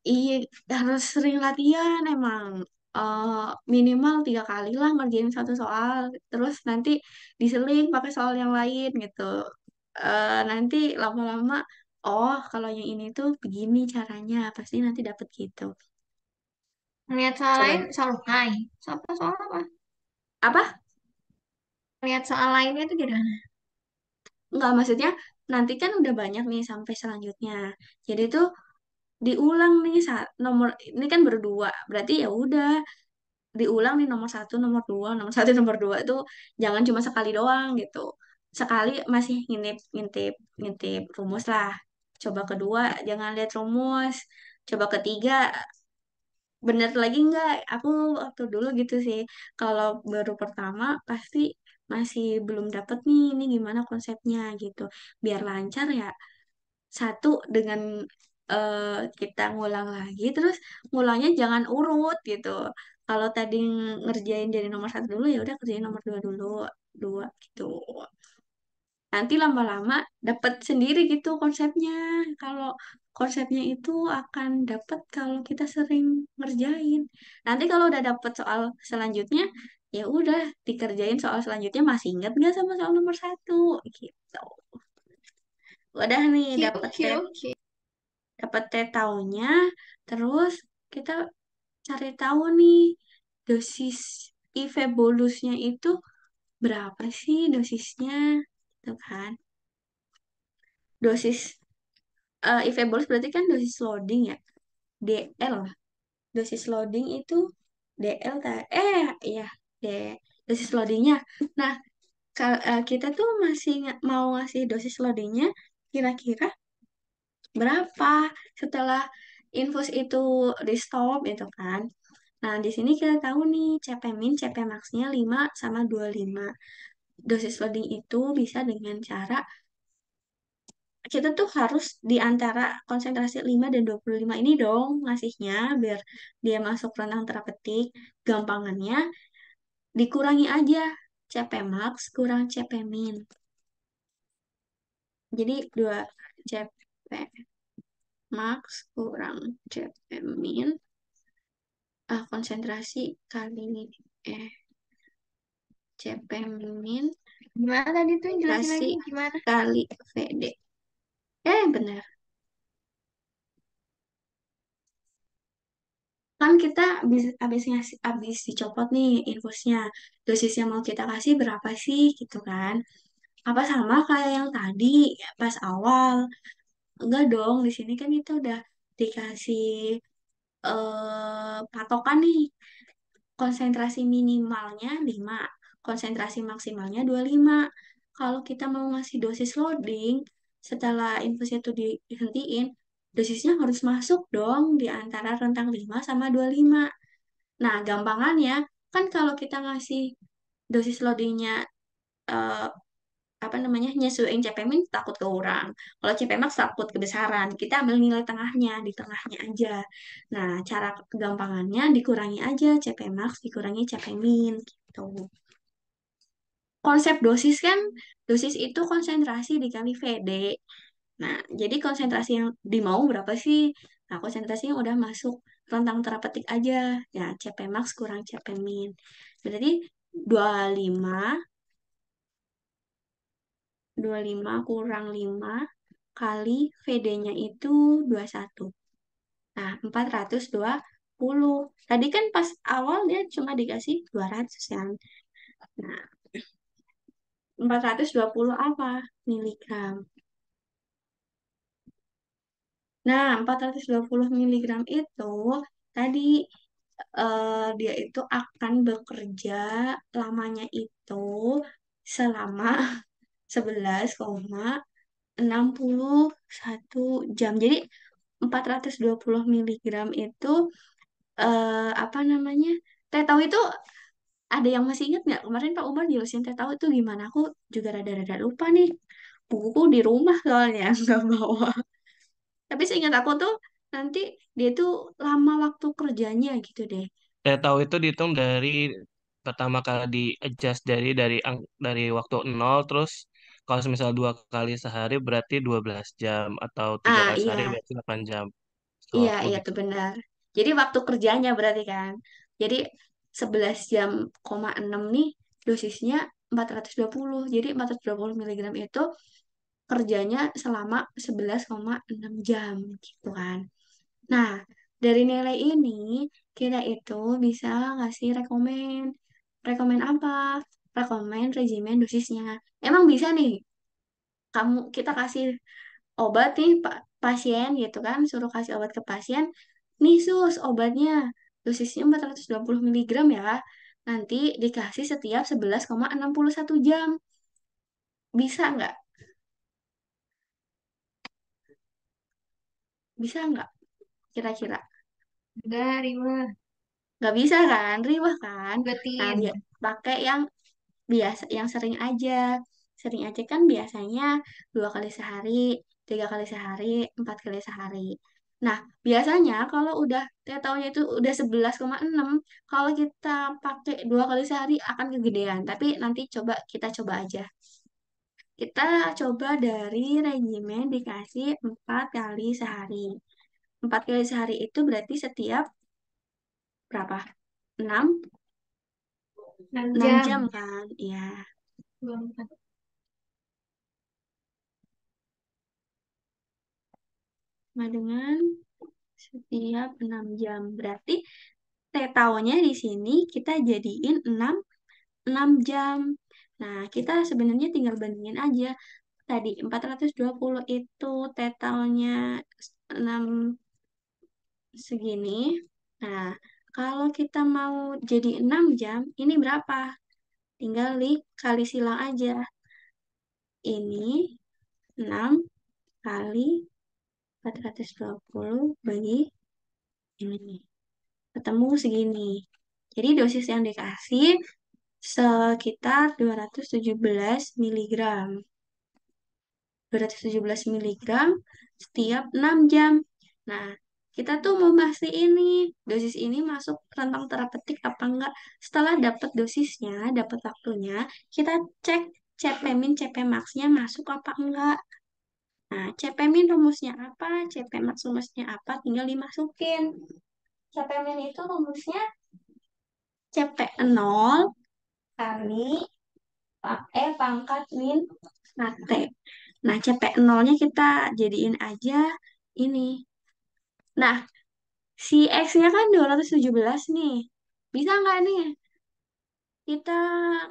Iya, harus sering latihan emang. Eh, Minimal 3 kali lah ngerjain satu soal. Terus nanti diseling pakai soal yang lain gitu. Nanti lama-lama, oh kalau yang ini tuh begini caranya. Pasti nanti dapet gitu. Ngeliat soal lain, Coba. soal lain. Soal apa? Apa? Ngeliat soal lainnya tuh gimana? Nggak, maksudnya nanti kan udah banyak nih sampai selanjutnya. Jadi tuh diulang nih saat nomor ini kan berdua. Berarti ya udah diulang nih nomor satu, nomor dua, nomor satu, nomor dua itu jangan cuma sekali doang gitu. Sekali masih ngintip, ngintip, ngintip rumus lah. Coba kedua jangan lihat rumus. Coba ketiga bener lagi nggak? Aku waktu dulu gitu sih. Kalau baru pertama pasti masih belum dapet nih ini gimana konsepnya gitu. Biar lancar ya. Satu dengan kita ngulang lagi, terus ngulangnya jangan urut gitu. Kalau tadi ngerjain dari nomor satu dulu ya udah kerjain nomor dua dulu, dua gitu. Nanti lama-lama dapat sendiri gitu konsepnya. Kalau konsepnya itu akan dapat kalau kita sering ngerjain. Nanti kalau udah dapat soal selanjutnya, ya udah dikerjain soal selanjutnya masih ingat nggak sama soal nomor satu gitu. Udah nih Oke, dapat oke, tab oke. dapat taunya, terus kita cari tahu nih dosis IV bolusnya itu berapa sih dosisnya, gitu kan? Dosis IV bolus berarti kan dosis loading ya, DL. Dosis loading itu DL iya, D dosis loadingnya. Nah, kita tuh masih mau ngasih dosis loadingnya kira-kira berapa setelah infus itu di stop itu kan. Nah, di sini kita tahu nih CP min, CP max-nya 5 sama 25. Dosis loading itu bisa dengan cara kita tuh harus di antara konsentrasi 5 dan 25 ini dong ngasihnya biar dia masuk rentang terapetik. Gampangannya dikurangi aja CP max kurang CP min. Jadi 2 CP max kurang CP min konsentrasi kali eh CP min Gimana tadi tuh yang jelasin konsentrasi lagi gimana? kali VD. Benar. Kan kita habis dicopot nih infusnya. Dosis yang mau kita kasih berapa sih gitu kan? Apa sama kayak yang tadi pas awal? Enggak dong, di sini kan kita udah dikasih patokan nih. Konsentrasi minimalnya 5, konsentrasi maksimalnya 25. Kalau kita mau ngasih dosis loading, setelah infusnya itu dihentiin, dosisnya harus masuk dong di antara rentang 5 sama 25. Nah, gampangannya, kan kalau kita ngasih dosis loadingnya eh, apa namanya nyesuaiin CP min takut kurang. Kalau CP max takut kebesaran. Kita ambil nilai tengahnya, di tengahnya aja. Nah, cara gampangannya dikurangi aja CP max dikurangi CP min gitu. Konsep dosis kan, dosis itu konsentrasi dikali VD. Nah, jadi konsentrasi yang dimau berapa sih? Nah, konsentrasi yang udah masuk rentang terapeutik aja. Ya, CP max kurang CP min. Berarti 25 25 kurang 5 kali VD-nya itu 21. Nah, 420. Tadi kan pas awal dia cuma dikasih 200 kan. Nah, 420 apa? Miligram. Nah, 420 miligram itu tadi dia itu akan bekerja lamanya itu selama 11,61 jam. Jadi 420 miligram itu apa namanya? Teh tahu itu ada yang masih ingat nggak? Kemarin Pak Umar jelasin teh tahu itu gimana? Aku juga rada-rada lupa nih. Bukuku di rumah soalnya nggak bawa. Tapi seingat aku tuh nanti dia tuh lama waktu kerjanya gitu deh. Saya tahu itu dihitung dari pertama kali di adjust dari waktu nol, terus kalau misal 2 kali sehari berarti 12 jam, atau tiga Ah kali sehari iya, berarti 8 jam. Setahu iya aku iya gitu. tuh benar. Jadi waktu kerjanya berarti kan. Jadi 11 jam, 6 nih dosisnya 420. Jadi 420 miligram itu kerjanya selama 11,6 jam gitu kan. Nah, dari nilai ini kita itu bisa ngasih rekomen. Rekomen apa? Rekomen regimen dosisnya. Emang bisa nih kita kasih obat nih pasien gitu kan, suruh kasih obat ke pasien. Nih sus, obatnya dosisnya 420 miligram ya. Nanti dikasih setiap 11,61 jam. Bisa nggak? Bisa nggak kira-kira? Enggak, Rima. Nggak bisa kan? Ribah kan? Nah, Buletin. pakai yang biasa, yang sering aja. Sering aja kan biasanya 2 kali sehari, 3 kali sehari, 4 kali sehari. Nah, biasanya kalau udah tetaunya itu udah 11,6, kalau kita pakai 2 kali sehari akan kegedean. Tapi nanti kita coba aja. Kita coba dari regimen dikasih 4 kali sehari. 4 kali sehari itu berarti setiap berapa? 6 6 6 jam. jam kan? Iya. 24. Sama dengan setiap 6 jam. Berarti T-taunya di sini kita jadiin 6 jam. Nah, kita sebenarnya tinggal bandingin aja. Tadi 420 itu T-taunya 6 segini. Nah, kalau kita mau jadi 6 jam, ini berapa? Tinggal dikali silang aja. Ini 6 kali 420 bagi ini. Ketemu segini. Jadi dosis yang dikasih sekitar 217 miligram. 217 miligram setiap 6 jam. Nah, kita tuh mau masih ini, dosis ini masuk rentang terapeutik apa enggak. Setelah dapat dosisnya, dapat waktunya, kita cek CP min, CP max-nya masuk apa enggak. Nah, CP min rumusnya apa, CP max rumusnya apa, tinggal dimasukin. CP min itu rumusnya CP 0 kali pangkat min T. Nah, CP 0-nya kita jadiin aja ini. Nah, si X-nya kan 217 nih. Bisa nggak nih kita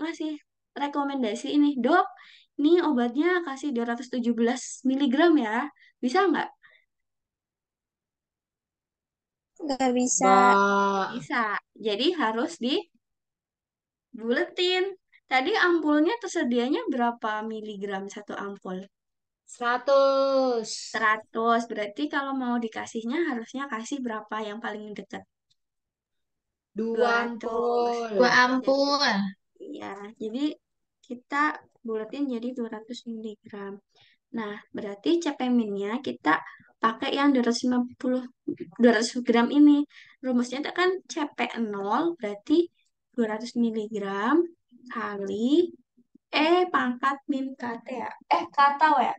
ngasih rekomendasi ini, dok, ini obatnya kasih 217 miligram ya. Bisa nggak? Nggak bisa. Mbak, Bisa. Jadi harus dibuletin. Tadi ampulnya tersedianya berapa miligram satu ampul? 100. 100. Berarti kalau mau dikasihnya harusnya kasih berapa yang paling dekat? 2 200. ampul. 2 Jadi, ampul. ya, jadi kita buletin jadi 200 miligram. Nah, berarti CP-nya kita pakai yang 250, 200 gram ini. Rumusnya itu kan CP 0 berarti 200 miligram kali pangkat min KT ya. Katau ya?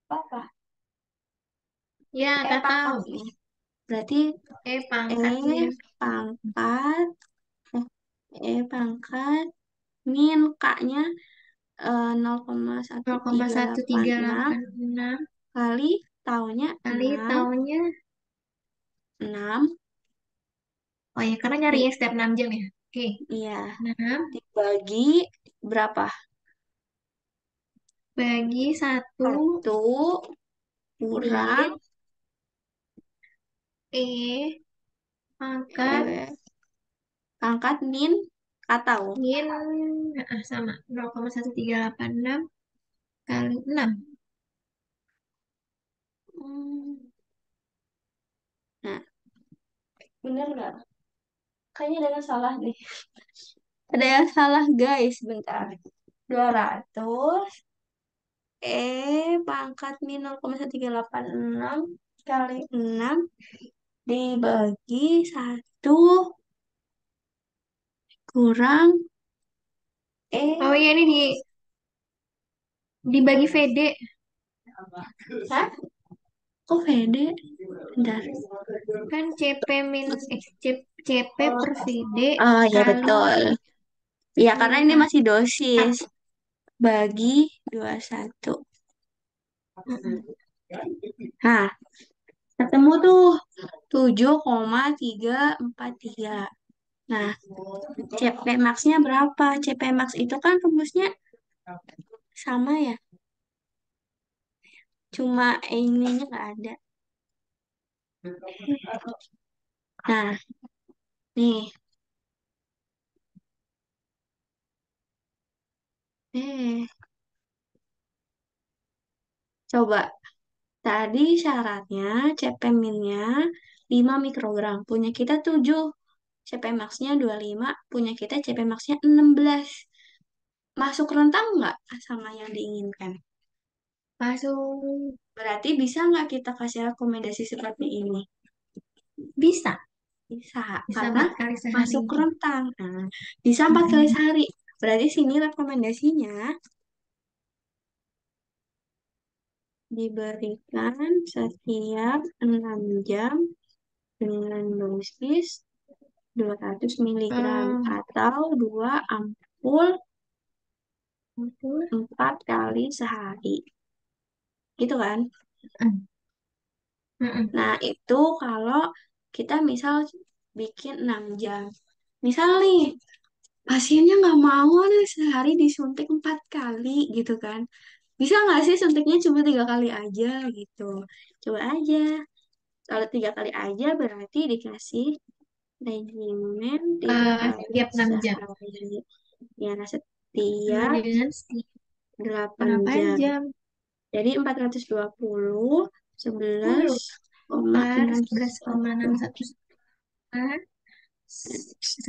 Apa? Ya, nggak Pangkat tahu. min. Berarti E Pangkat min pangkat pangkat min K-nya 0,1386 0,1386 kali taunya kali 6 tahunnya. 6 Oh ya, karena nyari di ya setiap 6 jam ya. Oke. iya 6 dibagi berapa? bagi 1 Satu kurang min E pangkat eh, pangkat min katau. min sama 0,1386 kali 6. Hmm, Nah, bener nggak? Kayaknya ada yang salah deh. Ada yang salah guys, bentar. 200 pangkat min 0,1386 kali 6 dibagi 1 kurang Oh iya, ini dibagi VD. Hah? Kok pede? Bentar. Kan CP min CP per VD Oh ya kali betul. Ya karena min ini K. masih dosis. Bagi 21. Mm-mm. Nah, ketemu tuh 7,343. Nah, CP max-nya berapa? CP max itu kan rumusnya sama ya. Cuma ininya nggak ada. Nah, nih. Eh, coba. Tadi syaratnya CP minnya 5 mikrogram. Punya kita 7. CP max-nya 25. Punya kita CP max-nya 16. Masuk rentang nggak sama yang diinginkan? Masuk. Berarti bisa nggak kita kasih rekomendasi seperti ini? Bisa. Bisa, Bisa karena 4 kali sehari. masuk rentang. Nah, bisa 4 kali Mm-mm. sehari. Berarti sini rekomendasinya diberikan setiap 6 jam dengan dosis 200 miligram Hmm, atau 2 ampul betul. 4 kali sehari. Gitu kan? Mm. Mm-mm. Nah, itu kalau kita misal bikin 6 jam. Misal nih, pasiennya nggak mau nih sehari disuntik 4 kali gitu kan. Bisa nggak sih suntiknya cuma 3 kali aja gitu. Coba aja. Kalau 3 kali aja berarti dikasih regimen 3 kali Setiap 6 jam. sehari. Ya, setiap Dengan setiap 8 8 jam. jam. Jadi 420, 11, 10 koma per enam 11,614 sama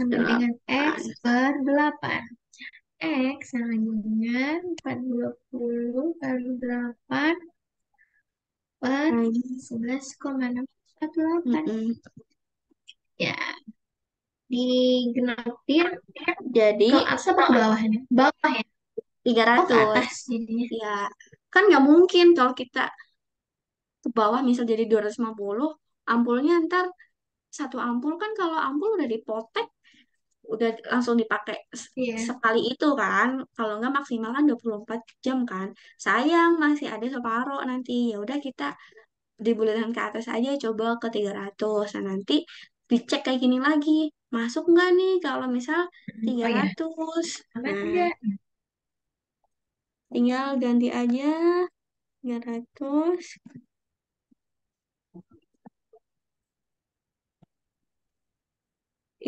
dengan delapan. X per 8. X sama dengan 420 kali 8 per Lagi. 11,618. Mm-mm. Ya, digenapin Jadi ke atas apa ke bawah nih? Bawah ya? Oh, ke 300. atas jadinya. Ya, kan nggak mungkin kalau kita ke bawah misal jadi 250, ampulnya ntar satu ampul kan kalau ampul udah dipotek, udah langsung dipakai Iya. sekali itu kan. Kalau nggak maksimal kan 24 jam kan. Sayang masih ada separuh nanti. Ya udah kita dibuletin ke atas aja coba ke 300. Nah, nanti dicek kayak gini lagi. Masuk nggak nih kalau misal tiga Oh ya, ratus sama Nah, enggak? tinggal ganti aja 300.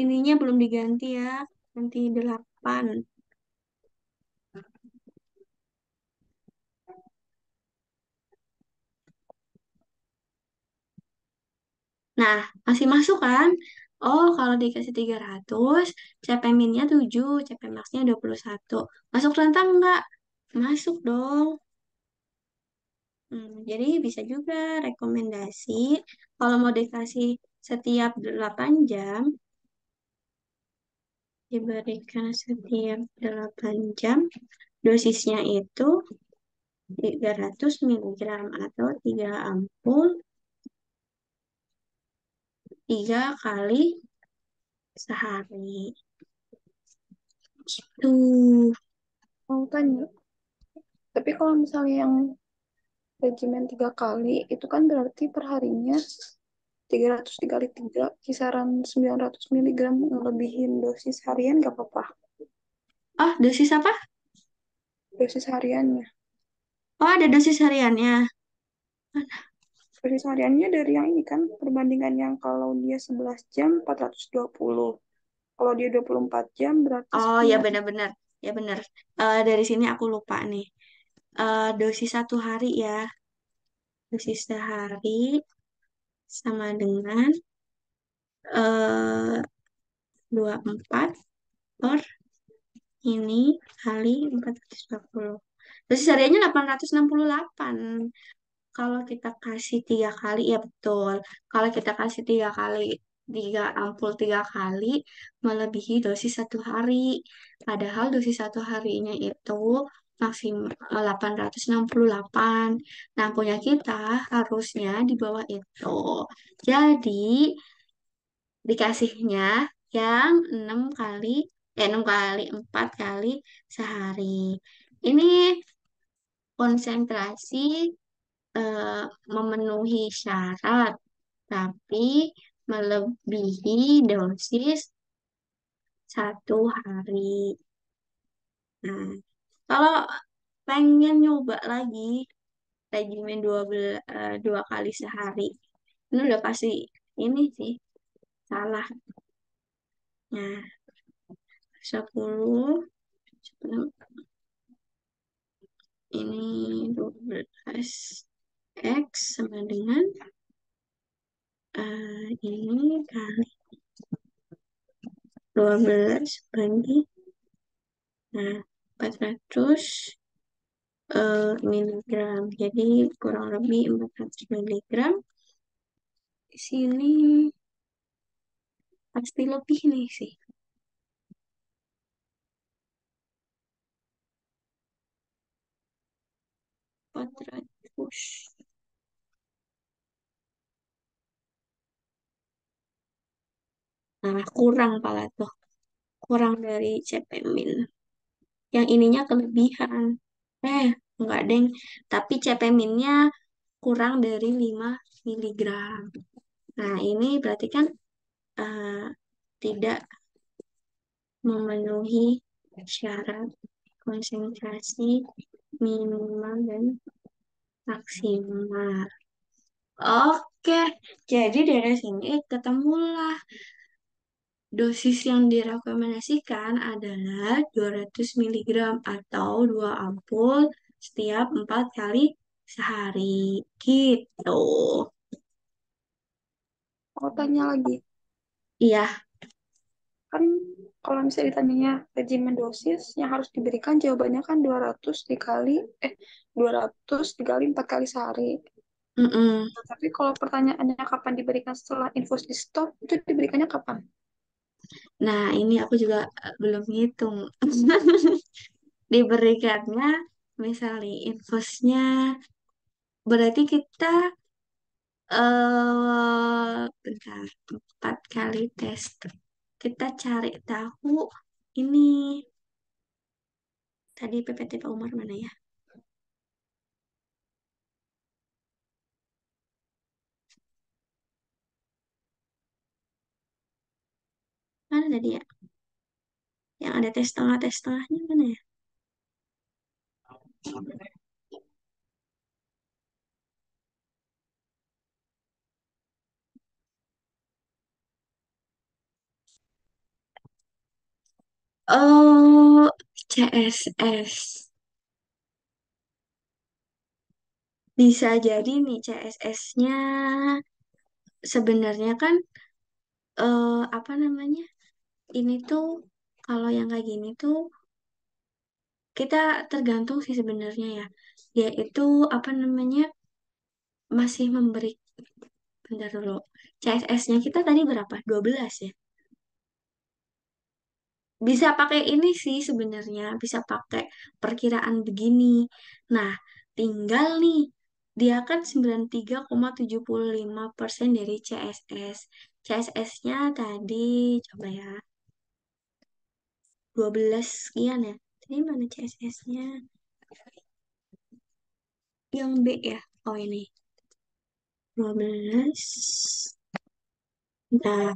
Ininya belum diganti ya. Nanti 8. Nah, masih masuk kan? Oh, kalau dikasih 300 CP minnya 7, CP max-nya 21. Masuk rentang nggak? Masuk dong. Jadi bisa juga rekomendasi kalau mau dikasih setiap 8 jam, diberikan setiap 8 jam, dosisnya itu 300 miligram atau 3 ampul 3 kali sehari. Tuh, Mau tanya, tapi kalau misalnya yang regimen 3 kali, itu kan berarti perharinya 300 dikali 3, kisaran 900 miligram ngelebihin dosis harian gak apa-apa. oh dosis apa? Dosis hariannya. Oh ada dosis hariannya. Dosis hariannya dari yang ini kan, perbandingan yang kalau dia 11 jam 420. Kalau dia 24 jam berarti Oh ya 10. benar-benar, ya benar. Dari sini aku lupa nih. Dosis 1 hari ya, dosis sehari sama dengan 24 per ini kali 420. Dosis hariannya 868. Kalau kita kasih 3 kali, ya betul. Kalau kita kasih 3 kali, 3 ampul 3 kali, melebihi dosis 1 hari. Padahal dosis 1 harinya itu maksimal 868. Nah, punya kita harusnya di bawah itu. Jadi, dikasihnya yang 6 kali, 6 kali, 4 kali sehari. Ini konsentrasi eh, memenuhi syarat, tapi melebihi dosis 1 hari. Nah, kalau pengen nyoba lagi, regimen 2 kali sehari. Ini udah kasih ini sih, salah. Nah, 10, ini 12 X sama dengan ini kali 12 bagi, nah, 400 miligram. Jadi kurang lebih 400 miligram. Di sini pasti lebih nih sih. 400. Nah, kurang pala tuh. Kurang dari CP min. Yang ininya kelebihan. Eh, enggak, deng. Tapi CP minnya kurang dari 5 miligram. Nah, ini berarti kan eh, tidak memenuhi syarat konsentrasi minimal dan maksimal. Oke, jadi dari sini ketemulah dosis yang direkomendasikan adalah 200 miligram atau 2 ampul setiap 4 kali sehari. Gitu. Mau tanya lagi, Iya, kan kalau misalnya ditanyanya regimen dosis yang harus diberikan jawabannya kan 200 dikali 4 kali sehari. mm-mm. Nah, tapi kalau pertanyaannya kapan diberikan setelah infus di stop, itu diberikannya kapan? Nah, ini aku juga belum ngitung. Diberikannya misalnya infusnya berarti kita bentar, 4 kali tes. Kita cari tahu ini tadi PPT Pak Umar mana ya? Mana tadi ya? Yang ada tes setengahnya mana ya? Oh, CSS. Bisa jadi nih CSS-nya sebenarnya kan apa namanya? Ini tuh kalau yang kayak gini tuh kita tergantung sih sebenarnya ya. Dia itu apa namanya? Masih memberi, bentar dulu. CSS-nya kita tadi berapa? 12 ya. Bisa pakai ini sih sebenarnya, bisa pakai perkiraan begini. Nah, tinggal nih, dia kan 93,75% dari CSS. CSS-nya tadi, coba ya, 12 sekian ya. Tadi mana CSS-nya? Yang B ya? Oh ini, 12. Nah,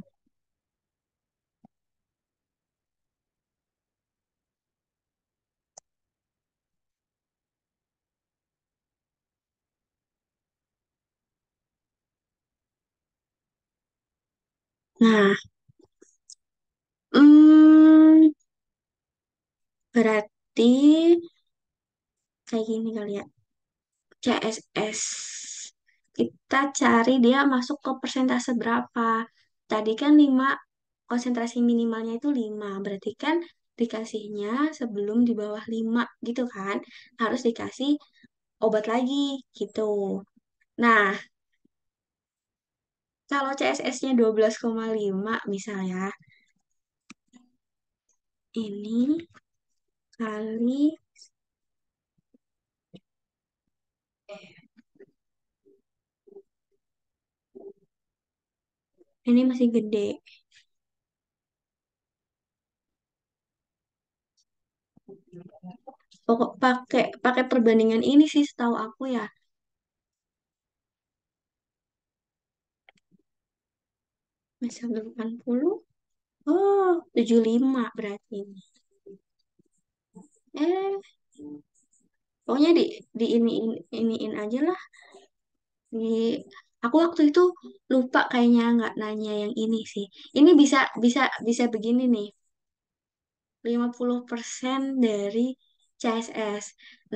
nah, hmm, berarti kayak gini kali ya. CSS. Kita cari dia masuk ke persentase berapa. Tadi kan 5, konsentrasi minimalnya itu 5. Berarti kan dikasihnya sebelum di bawah 5 gitu kan. Harus dikasih obat lagi gitu. Nah, kalau CSS-nya 12,5 misalnya, ini kali, ini masih gede. Pokok pakai pakai perbandingan ini sih setahu aku ya. Misal 80. Oh, 75 berarti ini. Eh, Pokoknya di iniin aja lah. Di aku waktu itu lupa kayaknya nggak nanya yang ini sih. Ini bisa bisa bisa begini nih. 50% dari CSS.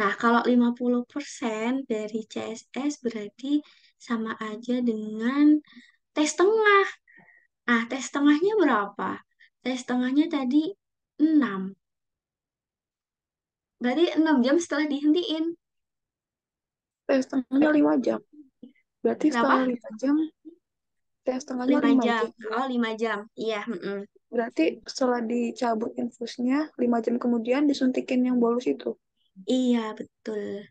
Nah, kalau 50% dari CSS berarti sama aja dengan tes tengah. Nah, tes tengahnya berapa? Tes tengahnya tadi 6. Berarti 6 jam setelah dihentiin. Tes tengahnya 5 jam. Berarti setelah Kenapa? 5 jam, tes tengahnya 5 lima jam. jam. Oh, 5 jam. Iya, Berarti setelah dicabut infusnya, 5 jam kemudian disuntikin yang bolus itu. iya, betul.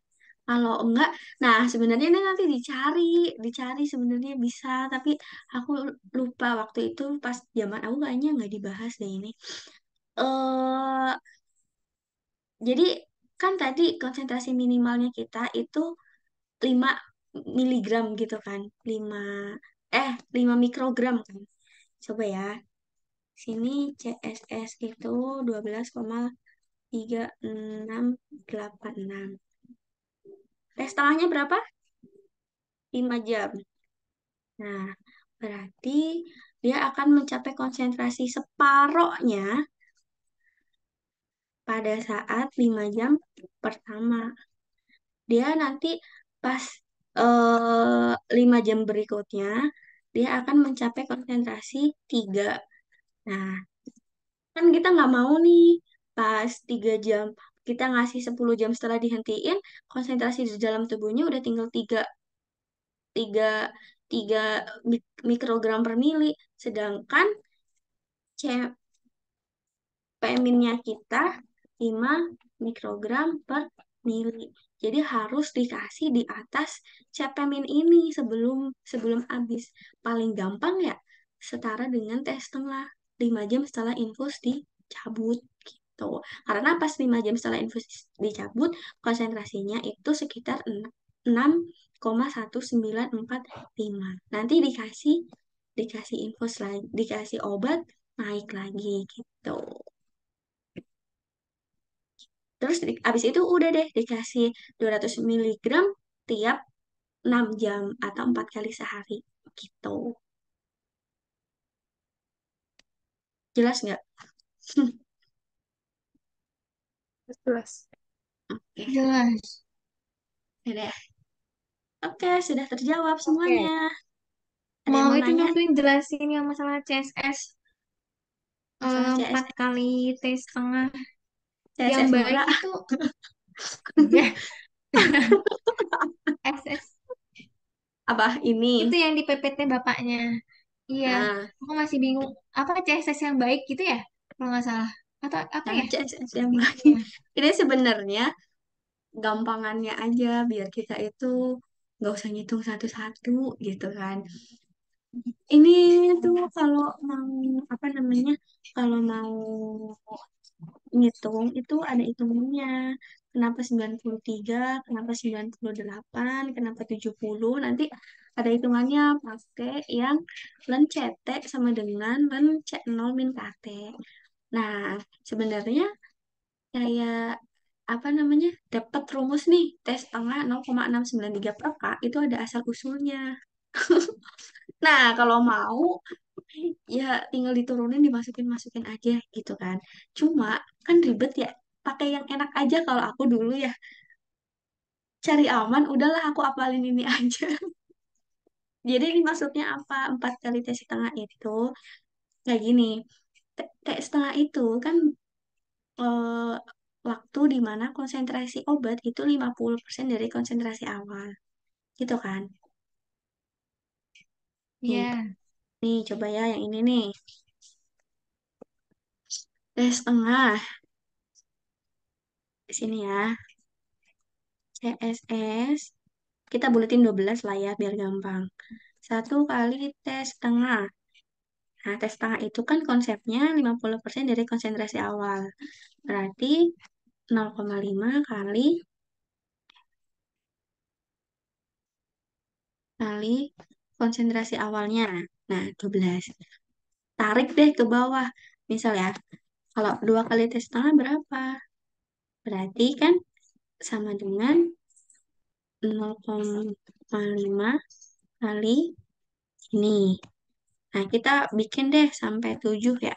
Kalau enggak, nah sebenarnya ini nanti dicari, dicari sebenarnya bisa, tapi aku lupa waktu itu pas zaman aku kayaknya nggak dibahas deh ini. eh jadi kan tadi konsentrasi minimalnya kita itu 5 miligram gitu kan, 5 mikrogram kan. Coba ya, sini CSS itu 12,3686. Tes setengahnya berapa? 5 jam. Nah, berarti dia akan mencapai konsentrasi separohnya pada saat 5 jam pertama. Dia nanti pas 5 jam berikutnya, dia akan mencapai konsentrasi 3. Nah, kan kita nggak mau nih pas 3 jam, kita ngasih 10 jam setelah dihentiin, konsentrasi di dalam tubuhnya udah tinggal 3, 3 mikrogram per mili. Sedangkan PMIN-nya kita 5 mikrogram per mili. Jadi harus dikasih di atas CPMIN ini sebelum sebelum habis. Paling gampang ya setara dengan tes setengah 5 jam setelah infus dicabut gitu. Karena pas 5 jam setelah infus dicabut, konsentrasinya itu sekitar 6,1945. Nanti dikasih dikasih infus lagi, dikasih obat naik lagi gitu. Terus abis itu udah deh dikasih 200 miligram tiap 6 jam atau 4 kali sehari gitu. Jelas nggak? Jelas. Oke, Jelas. udah. Oke, sudah terjawab Oke. semuanya. Ada yang Mau mau itu nanya? nungguin jelasin yang masalah CSS Masalah 4 CSS, kali tes setengah. Yang CSS baik Nora. itu ya SS Apa itu ini? yang di PPT bapaknya. Iya, Nah, aku masih bingung apa CSS yang baik gitu ya? Kalau nggak salah. Atau apa nah ya? CSS yang baik. Ininya. Ini sebenarnya gampangannya aja biar kita itu nggak usah ngitung satu-satu gitu kan. Ini tuh kalau mau apa namanya? Kalau mau ngitung itu ada hitungannya. Kenapa 93, kenapa 98, kenapa 70. Nanti ada hitungannya pakai yang len CT sama dengan len C0 min KT. Nah, sebenarnya kayak apa namanya? Dapat rumus nih, tes setengah 0,693 per K itu ada asal usulnya. Nah, kalau mau ya tinggal diturunin dimasukin masukin aja gitu kan. Cuma kan ribet ya, pakai yang enak aja kalau aku dulu ya cari aman udahlah aku apalin ini aja. Jadi ini maksudnya apa? 4 kali T setengah itu kayak gini. T setengah itu kan eh, waktu di mana konsentrasi obat itu 50% dari konsentrasi awal gitu kan. Nih, Iya. nih coba ya yang ini nih. T setengah di sini ya. CSS kita buletin 12 lah ya biar gampang. 1 kali T setengah. Nah, T setengah itu kan konsepnya 50% dari konsentrasi awal. Berarti 0,5 kali kali konsentrasi awalnya. Nah, 12. Tarik deh ke bawah. Misal ya, kalau 2 kali T setengah berapa? Berarti kan sama dengan 0,5 kali ini. Nah, kita bikin deh sampai 7 ya.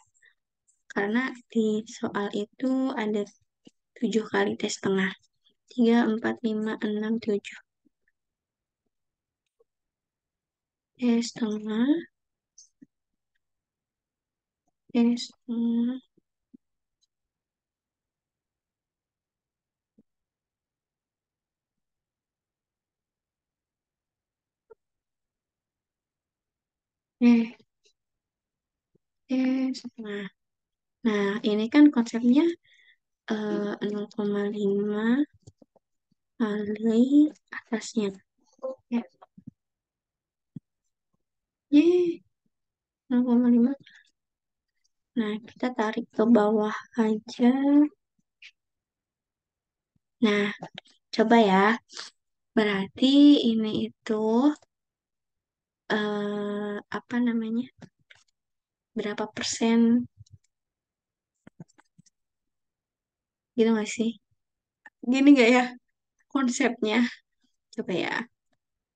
Karena di soal itu ada 7 kali T setengah. 3, 4, 5, 6, 7. T setengah, T setengah, eh, T setengah. Nah, ini kan konsepnya 0,5 kali atasnya. Ya, yeay, 0,5. Nah, kita tarik ke bawah aja. Nah, coba ya. Berarti ini itu apa namanya? Berapa persen gitu nggak sih? Gini nggak ya konsepnya? Coba ya.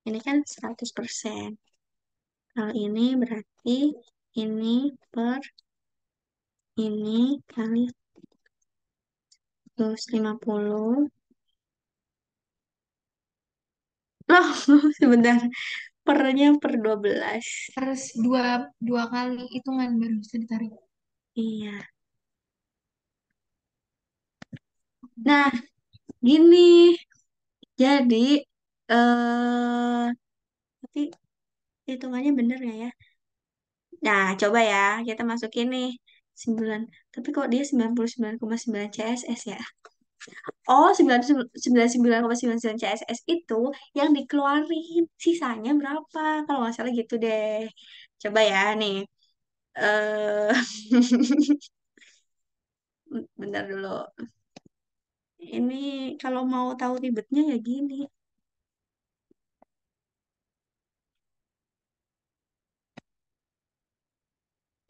Ini kan 100%. Kalau ini berarti ini per ini kali 150. Loh, sebentar. Pernya per 12. Harus dua kali hitungan baru bisa ditarik. Iya. Nah, gini. Jadi, tapi hitungannya bener nggak ya? Nah, coba ya, kita masukin nih 9. Tapi kok dia 99,9 CSS ya? Oh, 99,99 CSS itu yang dikeluarin. Sisanya berapa? Kalau nggak salah gitu deh. Coba ya nih. eh Bentar dulu. Ini kalau mau tahu ribetnya ya gini.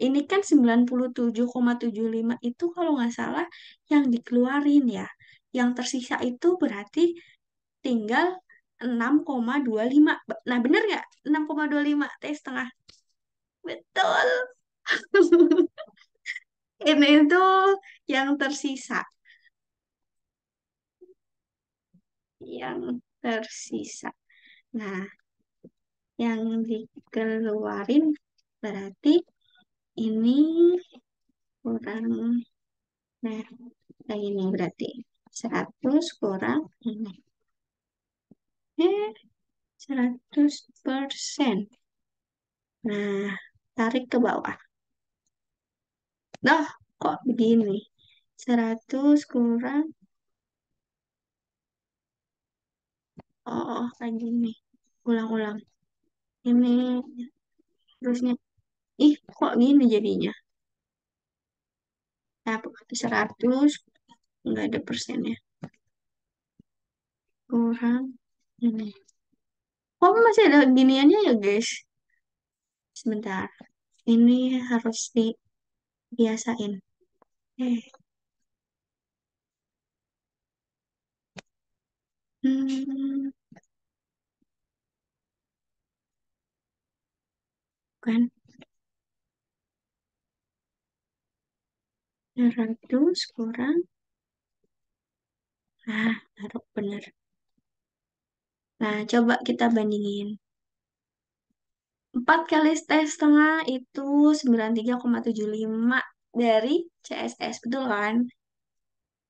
Ini kan 97,75 itu kalau nggak salah yang dikeluarin ya. Yang tersisa itu berarti tinggal 6,25. Nah, bener nggak? 6,25 T setengah. Betul. Ini itu yang tersisa. Yang tersisa. Nah, yang dikeluarin berarti ini kurang. Nah, kayak ini berarti 100 kurang ini. 100%. Nah, tarik ke bawah. Nah, kok begini? 100 kurang, kayak gini. Ulang-ulang. Ini terusnya. Ih, kok gini jadinya? Nah, 100, nggak ada persennya. Kurang, ini. Kok masih ada giniannya ya, guys? Sebentar. Ini harus dibiasain. Eh, hmm, kan. 100 kurang. Nah, taruh bener. Nah, coba kita bandingin. 4 kali T setengah itu 93,75 dari CSS, betul kan?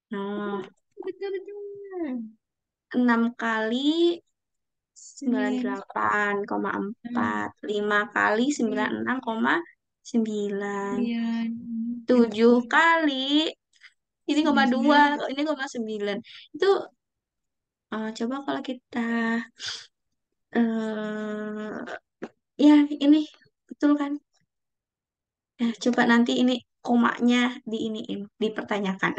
Nah, Betul betul. 6 kali Sembilan. 98,4, 5 kali 96,9, Sembilan. 7 kali ini koma Sembilan dua, sembilan. ini koma 9. Itu coba kalau kita eh ya ini betul kan? Coba nanti ini komanya dipertanyakan.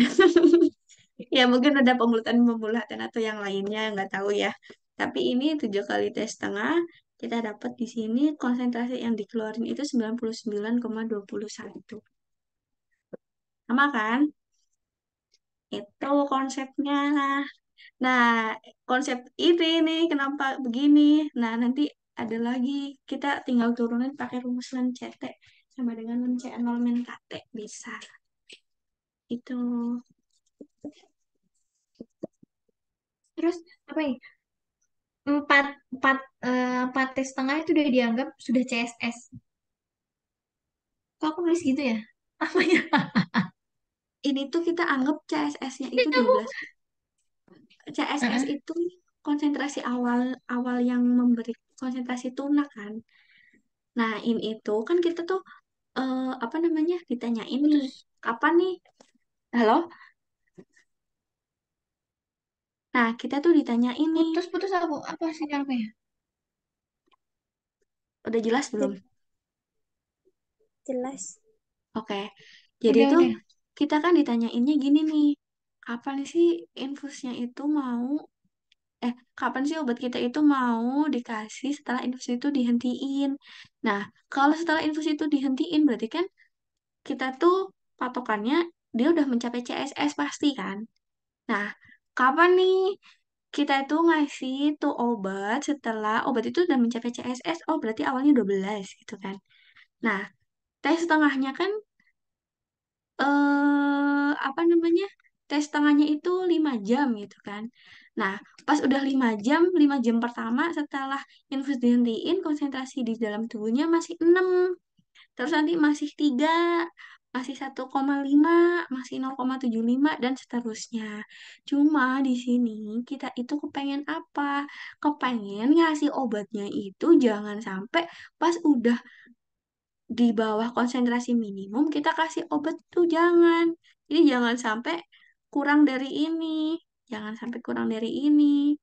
Ya mungkin ada pembulatan-pembulatan atau yang lainnya nggak tahu ya. Tapi ini 7 kali T setengah kita dapat di sini konsentrasi yang dikeluarin itu 99,21. Sama kan? Itu konsepnya. Nah, konsep ini nih kenapa begini. Nah, nanti ada lagi kita tinggal turunin pakai rumus len CT sama dengan len C0 min KT bisa. Itu. Terus apa nih? Empat, empat, empat tes setengah itu udah dianggap sudah CSS. Kok aku nulis gitu ya? Apa ya? Ini tuh kita anggap CSS-nya Ini itu aku. 12. CSS Heeh. itu konsentrasi awal awal yang memberi konsentrasi tuna kan. Nah, ini itu kan kita tuh apa namanya ditanyain nih, Putus, kapan nih? Halo? Nah, kita tuh ditanya ini, putus aku. Apa sinyalnya? udah jelas belum? Jelas. Oke, jadi tuh Udah. kita kan ditanyainnya gini nih, kapan sih infusnya itu mau, kapan sih obat kita itu mau dikasih setelah infus itu dihentiin? Nah, kalau setelah infus itu dihentiin, berarti kan kita tuh patokannya dia udah mencapai CSS pasti kan? Nah, kapan nih kita itu ngasih tuh obat setelah obat itu udah mencapai CSS, oh berarti awalnya 12 gitu kan. Nah, tes setengahnya kan apa namanya? Tes setengahnya itu 5 jam gitu kan. Nah, pas udah 5 jam pertama setelah infus dihentiin, konsentrasi di dalam tubuhnya masih 6. Terus nanti masih 3, masih 1,5, masih 0,75 dan seterusnya. Cuma di sini kita itu kepengen apa? Kepengen ngasih obatnya itu jangan sampai pas udah di bawah konsentrasi minimum kita kasih obat tuh jangan. Jadi jangan sampai kurang dari ini. Jangan sampai kurang dari ini.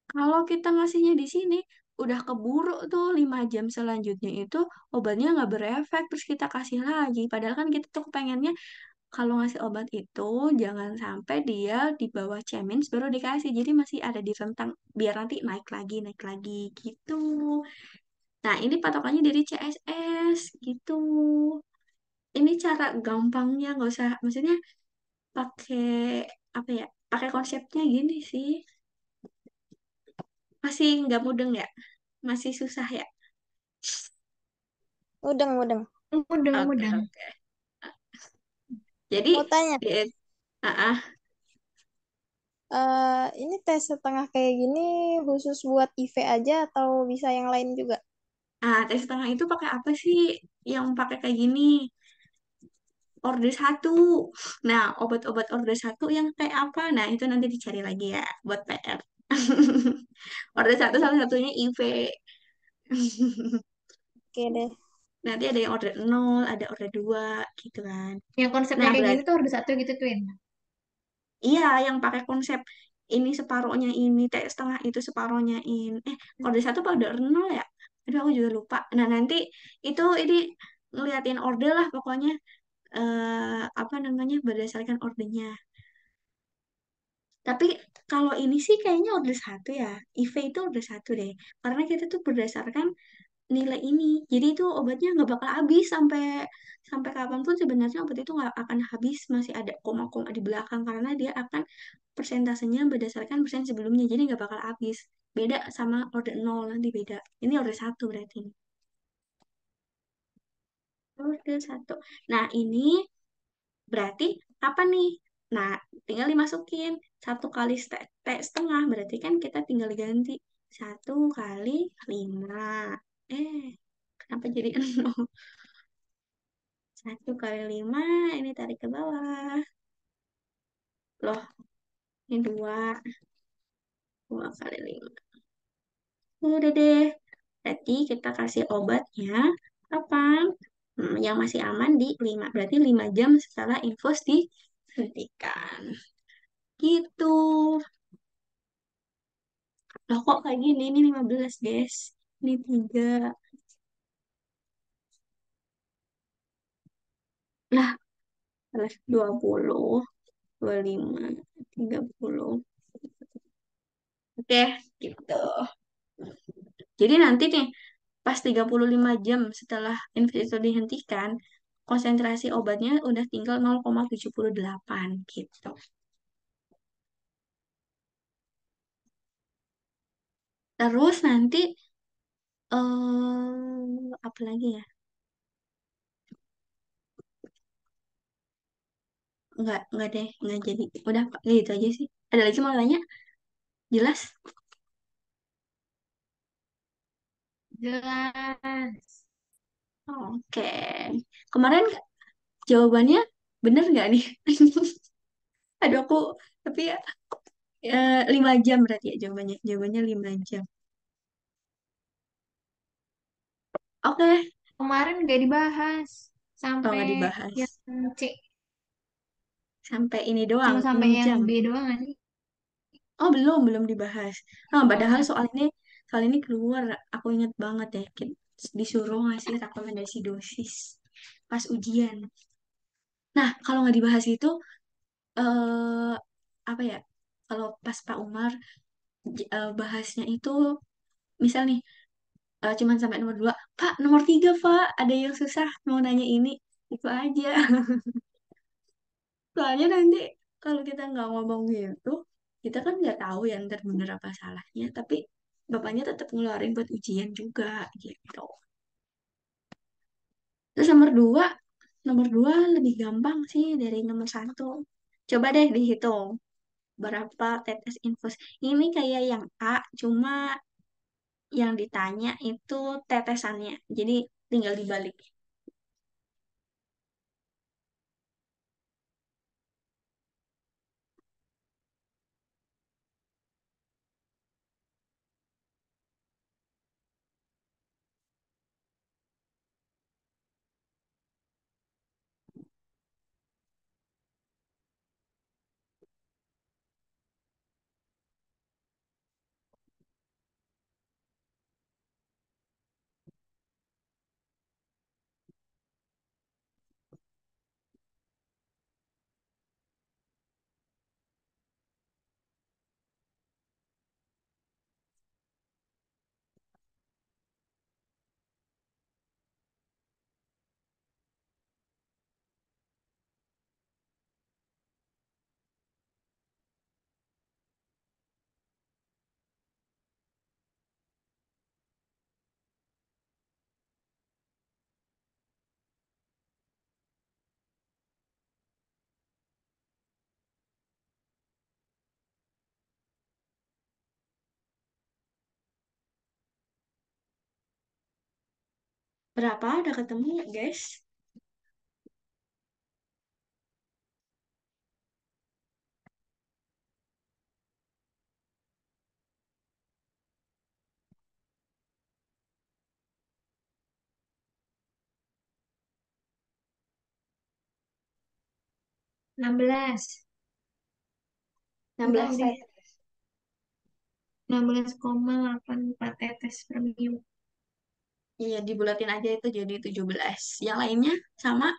Kalau kita ngasihnya di sini, udah keburu tuh 5 jam selanjutnya itu obatnya nggak berefek, terus kita kasih lagi. Padahal kan kita tuh pengennya kalau ngasih obat itu jangan sampai dia di bawah cemins baru dikasih. Jadi masih ada di rentang biar nanti naik lagi gitu. Nah, ini patokannya dari CSS gitu. Ini cara gampangnya nggak usah, maksudnya pakai apa ya? Pakai konsepnya gini sih. Masih nggak mudeng ya? Masih susah ya? Mudeng, mudeng. Oke, Mudeng. oke. Jadi, Mau tanya, ah, ah, ini tes setengah kayak gini khusus buat IV aja atau bisa yang lain juga? tes setengah itu pakai apa sih yang pakai kayak gini? Orde satu. Nah, obat-obat orde satu yang kayak apa? Nah, itu nanti dicari lagi ya buat PR. Orde satu salah satunya IV. Oke deh. Nanti ada yang orde nol, ada orde 2 gitu kan. Yang konsepnya Nah, kayak gini berarti tuh harus satu gitu, Twin. iya yang pakai konsep ini separohnya ini, teh setengah itu separohnya ini. Orde satu apa orde nol ya? Aduh, aku juga lupa. Nah, nanti itu ini ngeliatin orde lah pokoknya apa namanya berdasarkan ordenya. Tapi kalau ini sih kayaknya order satu ya. IV itu order satu deh. Karena kita tuh berdasarkan nilai ini. Jadi itu obatnya nggak bakal habis sampai sampai kapanpun sebenarnya obat itu nggak akan habis. Masih ada koma-koma di belakang karena dia akan persentasenya berdasarkan persen sebelumnya. Jadi nggak bakal habis. Beda sama order nol nanti beda. Ini order satu berarti. Order satu. Nah ini berarti apa nih? Nah, tinggal dimasukin. Satu kali T setengah, berarti kan kita tinggal ganti. 1 kali 5. Kenapa jadi 0? 1 kali 5, ini tarik ke bawah. Loh, ini 2. 2 kali 5. Udah deh. Berarti kita kasih obatnya kapan? Yang masih aman di 5. Berarti 5 jam setelah infus dihentikan. Gitu. Loh kok kayak gini? Ini 15 guys. Ini 3. Lah, kelas 20, 25, 30. Oke, gitu. Jadi nanti nih, pas 35 jam setelah infus itu dihentikan, konsentrasi obatnya udah tinggal 0,78 gitu. Terus nanti apa lagi ya? Enggak deh, enggak jadi. Udah, gitu aja sih. Ada lagi mau tanya? Jelas? Jelas. Oke. Kemarin jawabannya bener nggak nih? Aduh aku, tapi ya 5 jam berarti ya jawabannya. Jawabannya 5 jam. Oke. Kemarin nggak dibahas Oh, sampai nggak dibahas. yang C, Sampai ini doang, cuma sampai 6 yang jam. B doang kan? Oh, belum dibahas. Nah, padahal Oh, soal ini keluar, aku inget banget ya, disuruh ngasih rekomendasi dosis pas ujian. Nah, kalau nggak dibahas itu, eh apa ya? Kalau pas Pak Umar bahasnya itu, misal nih, cuman sampai nomor 2, Pak, nomor 3, Pak, ada yang susah mau nanya ini, itu aja. Soalnya nanti kalau kita nggak ngomong gitu, kita kan nggak tahu ya ntar bener apa salahnya. Tapi bapaknya tetap ngeluarin buat ujian juga gitu. Terus nomor dua lebih gampang sih dari nomor 1. Coba deh dihitung berapa tetes infus. Ini kayak yang A, cuma yang ditanya itu tetesannya. Jadi tinggal dibalik. Berapa? Udah ketemu ya, guys? 16. Nggak tahu 16 deh. saya. 16,84 tetes per minggu. Iya, dibulatin aja itu jadi 17. Yang lainnya sama?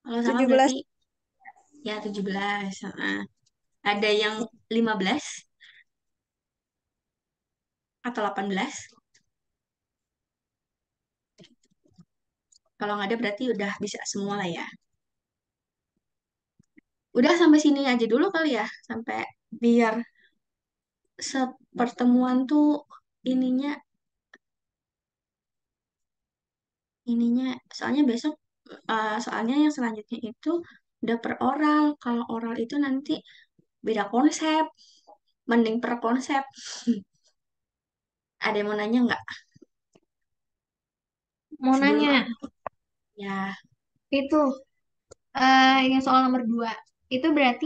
Kalau sama 17. berarti ya 17. Heeh. Ada yang 15 atau 18. Kalau nggak ada berarti udah bisa semua lah ya. Udah sampai sini aja dulu kali ya. Sampai biar sepertemuan tuh ininya ininya soalnya besok soalnya yang selanjutnya itu udah per oral. Kalau oral itu nanti beda konsep. Mending per konsep. Ada yang mau nanya nggak Mau sebelum nanya, ya? itu yang soal nomor 2. Itu berarti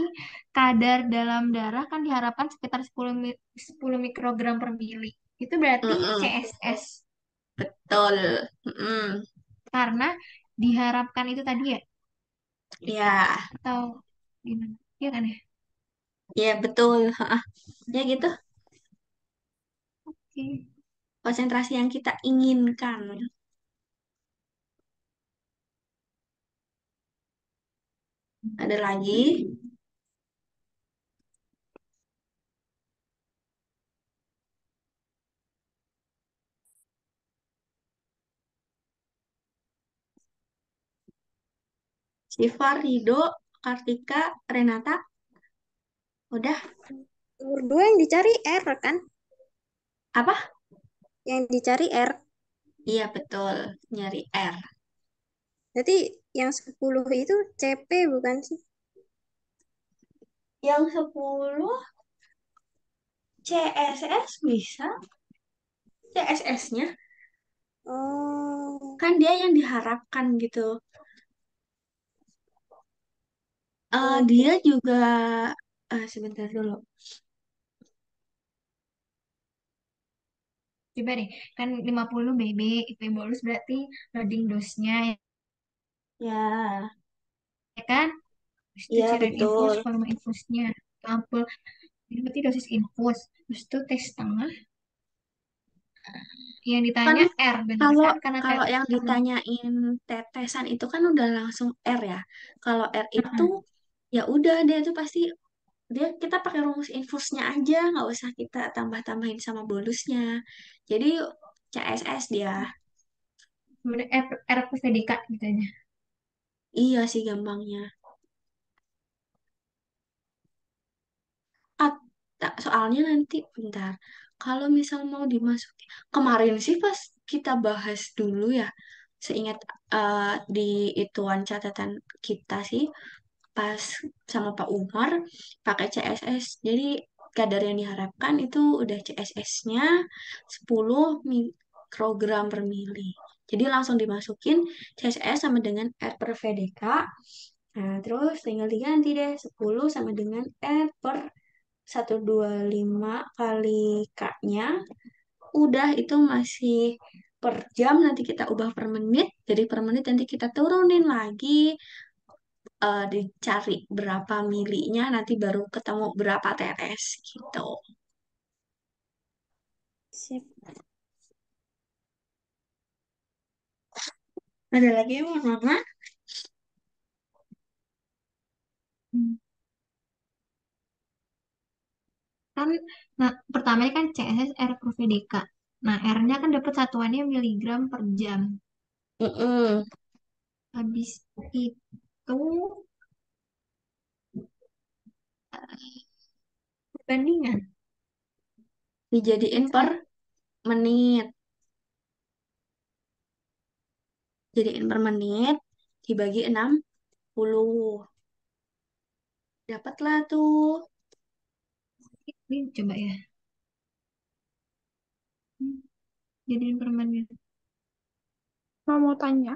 kadar dalam darah kan diharapkan sekitar 10 mikrogram per mili. Itu berarti Mm-mm, CSS. betul. Mm-mm. Karena diharapkan itu tadi ya? Ya, Atau gimana? Iya kan ya? ya betul. Ha-ah. Ya gitu. Oke. Konsentrasi yang kita inginkan. Ada lagi. Siva, Rido, Kartika, Renata. Udah. Nomor 2 yang dicari R kan? Apa? Yang dicari R. Iya betul, nyari R. Berarti yang 10 itu CP bukan sih? Yang 10 CSS bisa. CSS-nya Oh, kan dia yang diharapkan gitu. oke. Dia juga sebentar dulu. Coba deh, kan 50 BB, IP bolus berarti loading dose-nya, Ya, ya kan? Terus itu iya cairan infus, betul. volume infusnya, itu ampul. Ini berarti dosis infus. Terus itu tes setengah. Yang Kan ditanya R, bener kalau kan? Karena kalau yang ditanyain tetesan itu kan udah langsung R ya. Kalau R itu Mm-mm. ya udah dia itu pasti dia kita pakai rumus infusnya aja, nggak usah kita tambah-tambahin sama bolusnya. Jadi CSS dia. Sebenarnya R plus VDK gitu aja. Iya sih gampangnya. Ah, soalnya nanti bentar. Kalau misal mau dimasukin, kemarin sih pas kita bahas dulu ya, seingat di ituan catatan kita sih, pas sama Pak Umar pakai CSS. Jadi kadar yang diharapkan itu udah CSS-nya 10 mikrogram per mili. Jadi langsung dimasukin CSS sama dengan R per VDK. Nah, terus tinggal diganti deh 10 sama dengan R per 125 kali K-nya. Udah itu masih per jam, nanti kita ubah per menit. Jadi per menit nanti kita turunin lagi, dicari berapa milinya, nanti baru ketemu berapa tetes gitu. Sip. Ada lagi yang mau nanya? Hmm. Kan, nah, pertamanya kan CSS R per VDK. Nah, R-nya kan dapat satuannya miligram per jam. Mm-mm. Habis itu perbandingan. Dijadiin per Misal, menit. Jadiin per menit, dibagi 60. Dapatlah tuh. ini coba ya. Jadiin per menit. Mau tanya,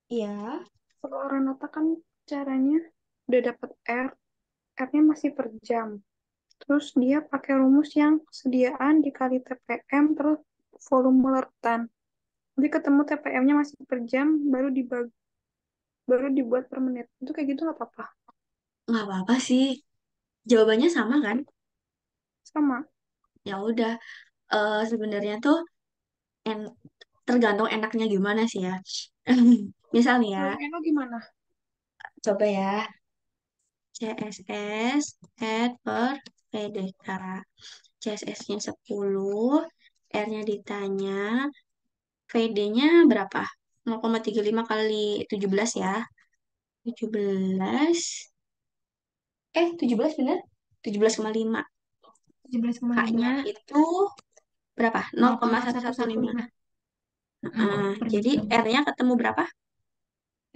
Iya. kalau Renata kan caranya udah dapet R, R-nya masih per jam. Terus dia pakai rumus yang sediaan dikali TPM terus volume lautan. Jadi ketemu TPM-nya masih per jam, baru dibuat per menit. Itu kayak gitu nggak apa-apa. Nggak apa-apa sih. Jawabannya sama kan? Sama. Ya udah. Sebenarnya tuh en- tergantung enaknya gimana sih ya. Misal nih ya, Kalau Eno gimana? coba ya, CSS add per PDK. CSS-nya 10, R-nya ditanya, VD-nya berapa? 0,35 kali 17 ya. 17, 17 bener? 17,5. 17,5, K-nya itu berapa? 0,115. 0,115. Per Jadi jam. R-nya ketemu berapa?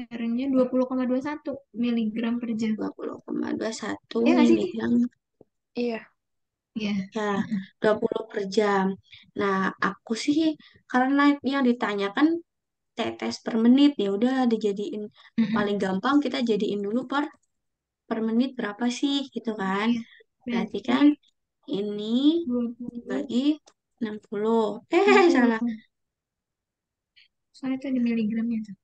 R-nya 20,21 miligram per jam. 20,21 Ya nggak sih? miligram. Iya. Iya. Ya, 20 per jam. Nah, aku sih karena yang ditanyakan tetes per menit, ya udah dijadiin paling Mm-mm. gampang kita jadiin dulu per menit berapa sih gitu kan. Iya. Berarti Berarti kan ini 20, bagi 60. 60. Salah. Soalnya itu di miligramnya tuh.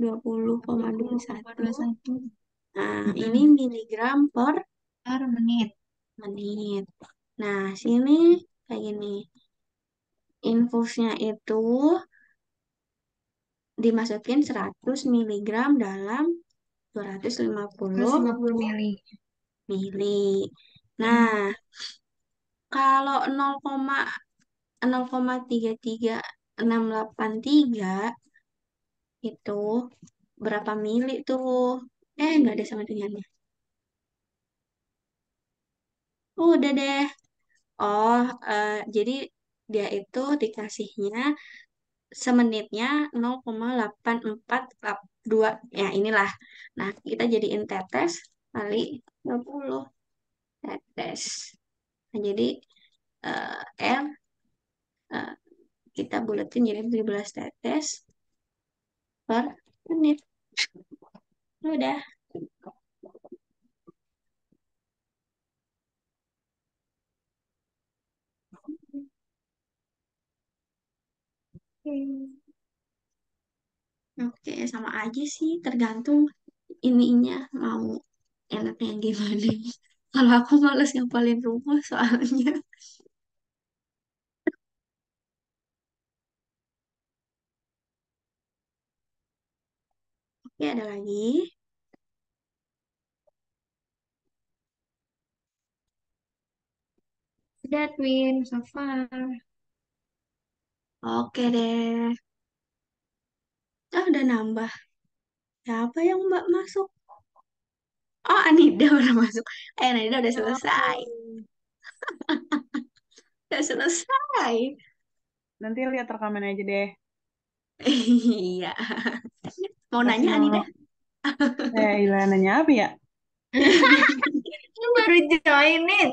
20,21. 20,21 Nah, ini mm-mm. miligram per Per menit. menit. Nah, sini kayak gini. Infusnya itu dimasukin 100 miligram dalam 250 150 mili. mili. Mm. Nah, kalau 0,0,33683 itu berapa mili tuh? Nggak ada sama dengannya. Udah deh. Oh, jadi Dia itu dikasihnya semenitnya 0,8482. Ya, inilah. Nah, kita jadiin tetes kali 20 tetes. Nah, jadi R eh, kita buletin jadi 17 tetes per menit. Udah. Oke, sama aja sih, tergantung ininya mau enaknya gimana. Kalau aku males ngapalin rumus soalnya. Oke, ada lagi. Udah, Twin, so far. Oke deh. Ah, udah nambah. Siapa yang Mbak masuk? Oh, Anida udah masuk. Anida udah selesai. Udah selesai. Nanti lihat rekaman aja deh. Iya. Mau Kasih nanya nama. Anida? Ilah, nanya apa ya? Lu baru join nih.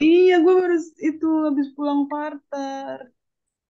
Iya, gue baru itu habis pulang parter.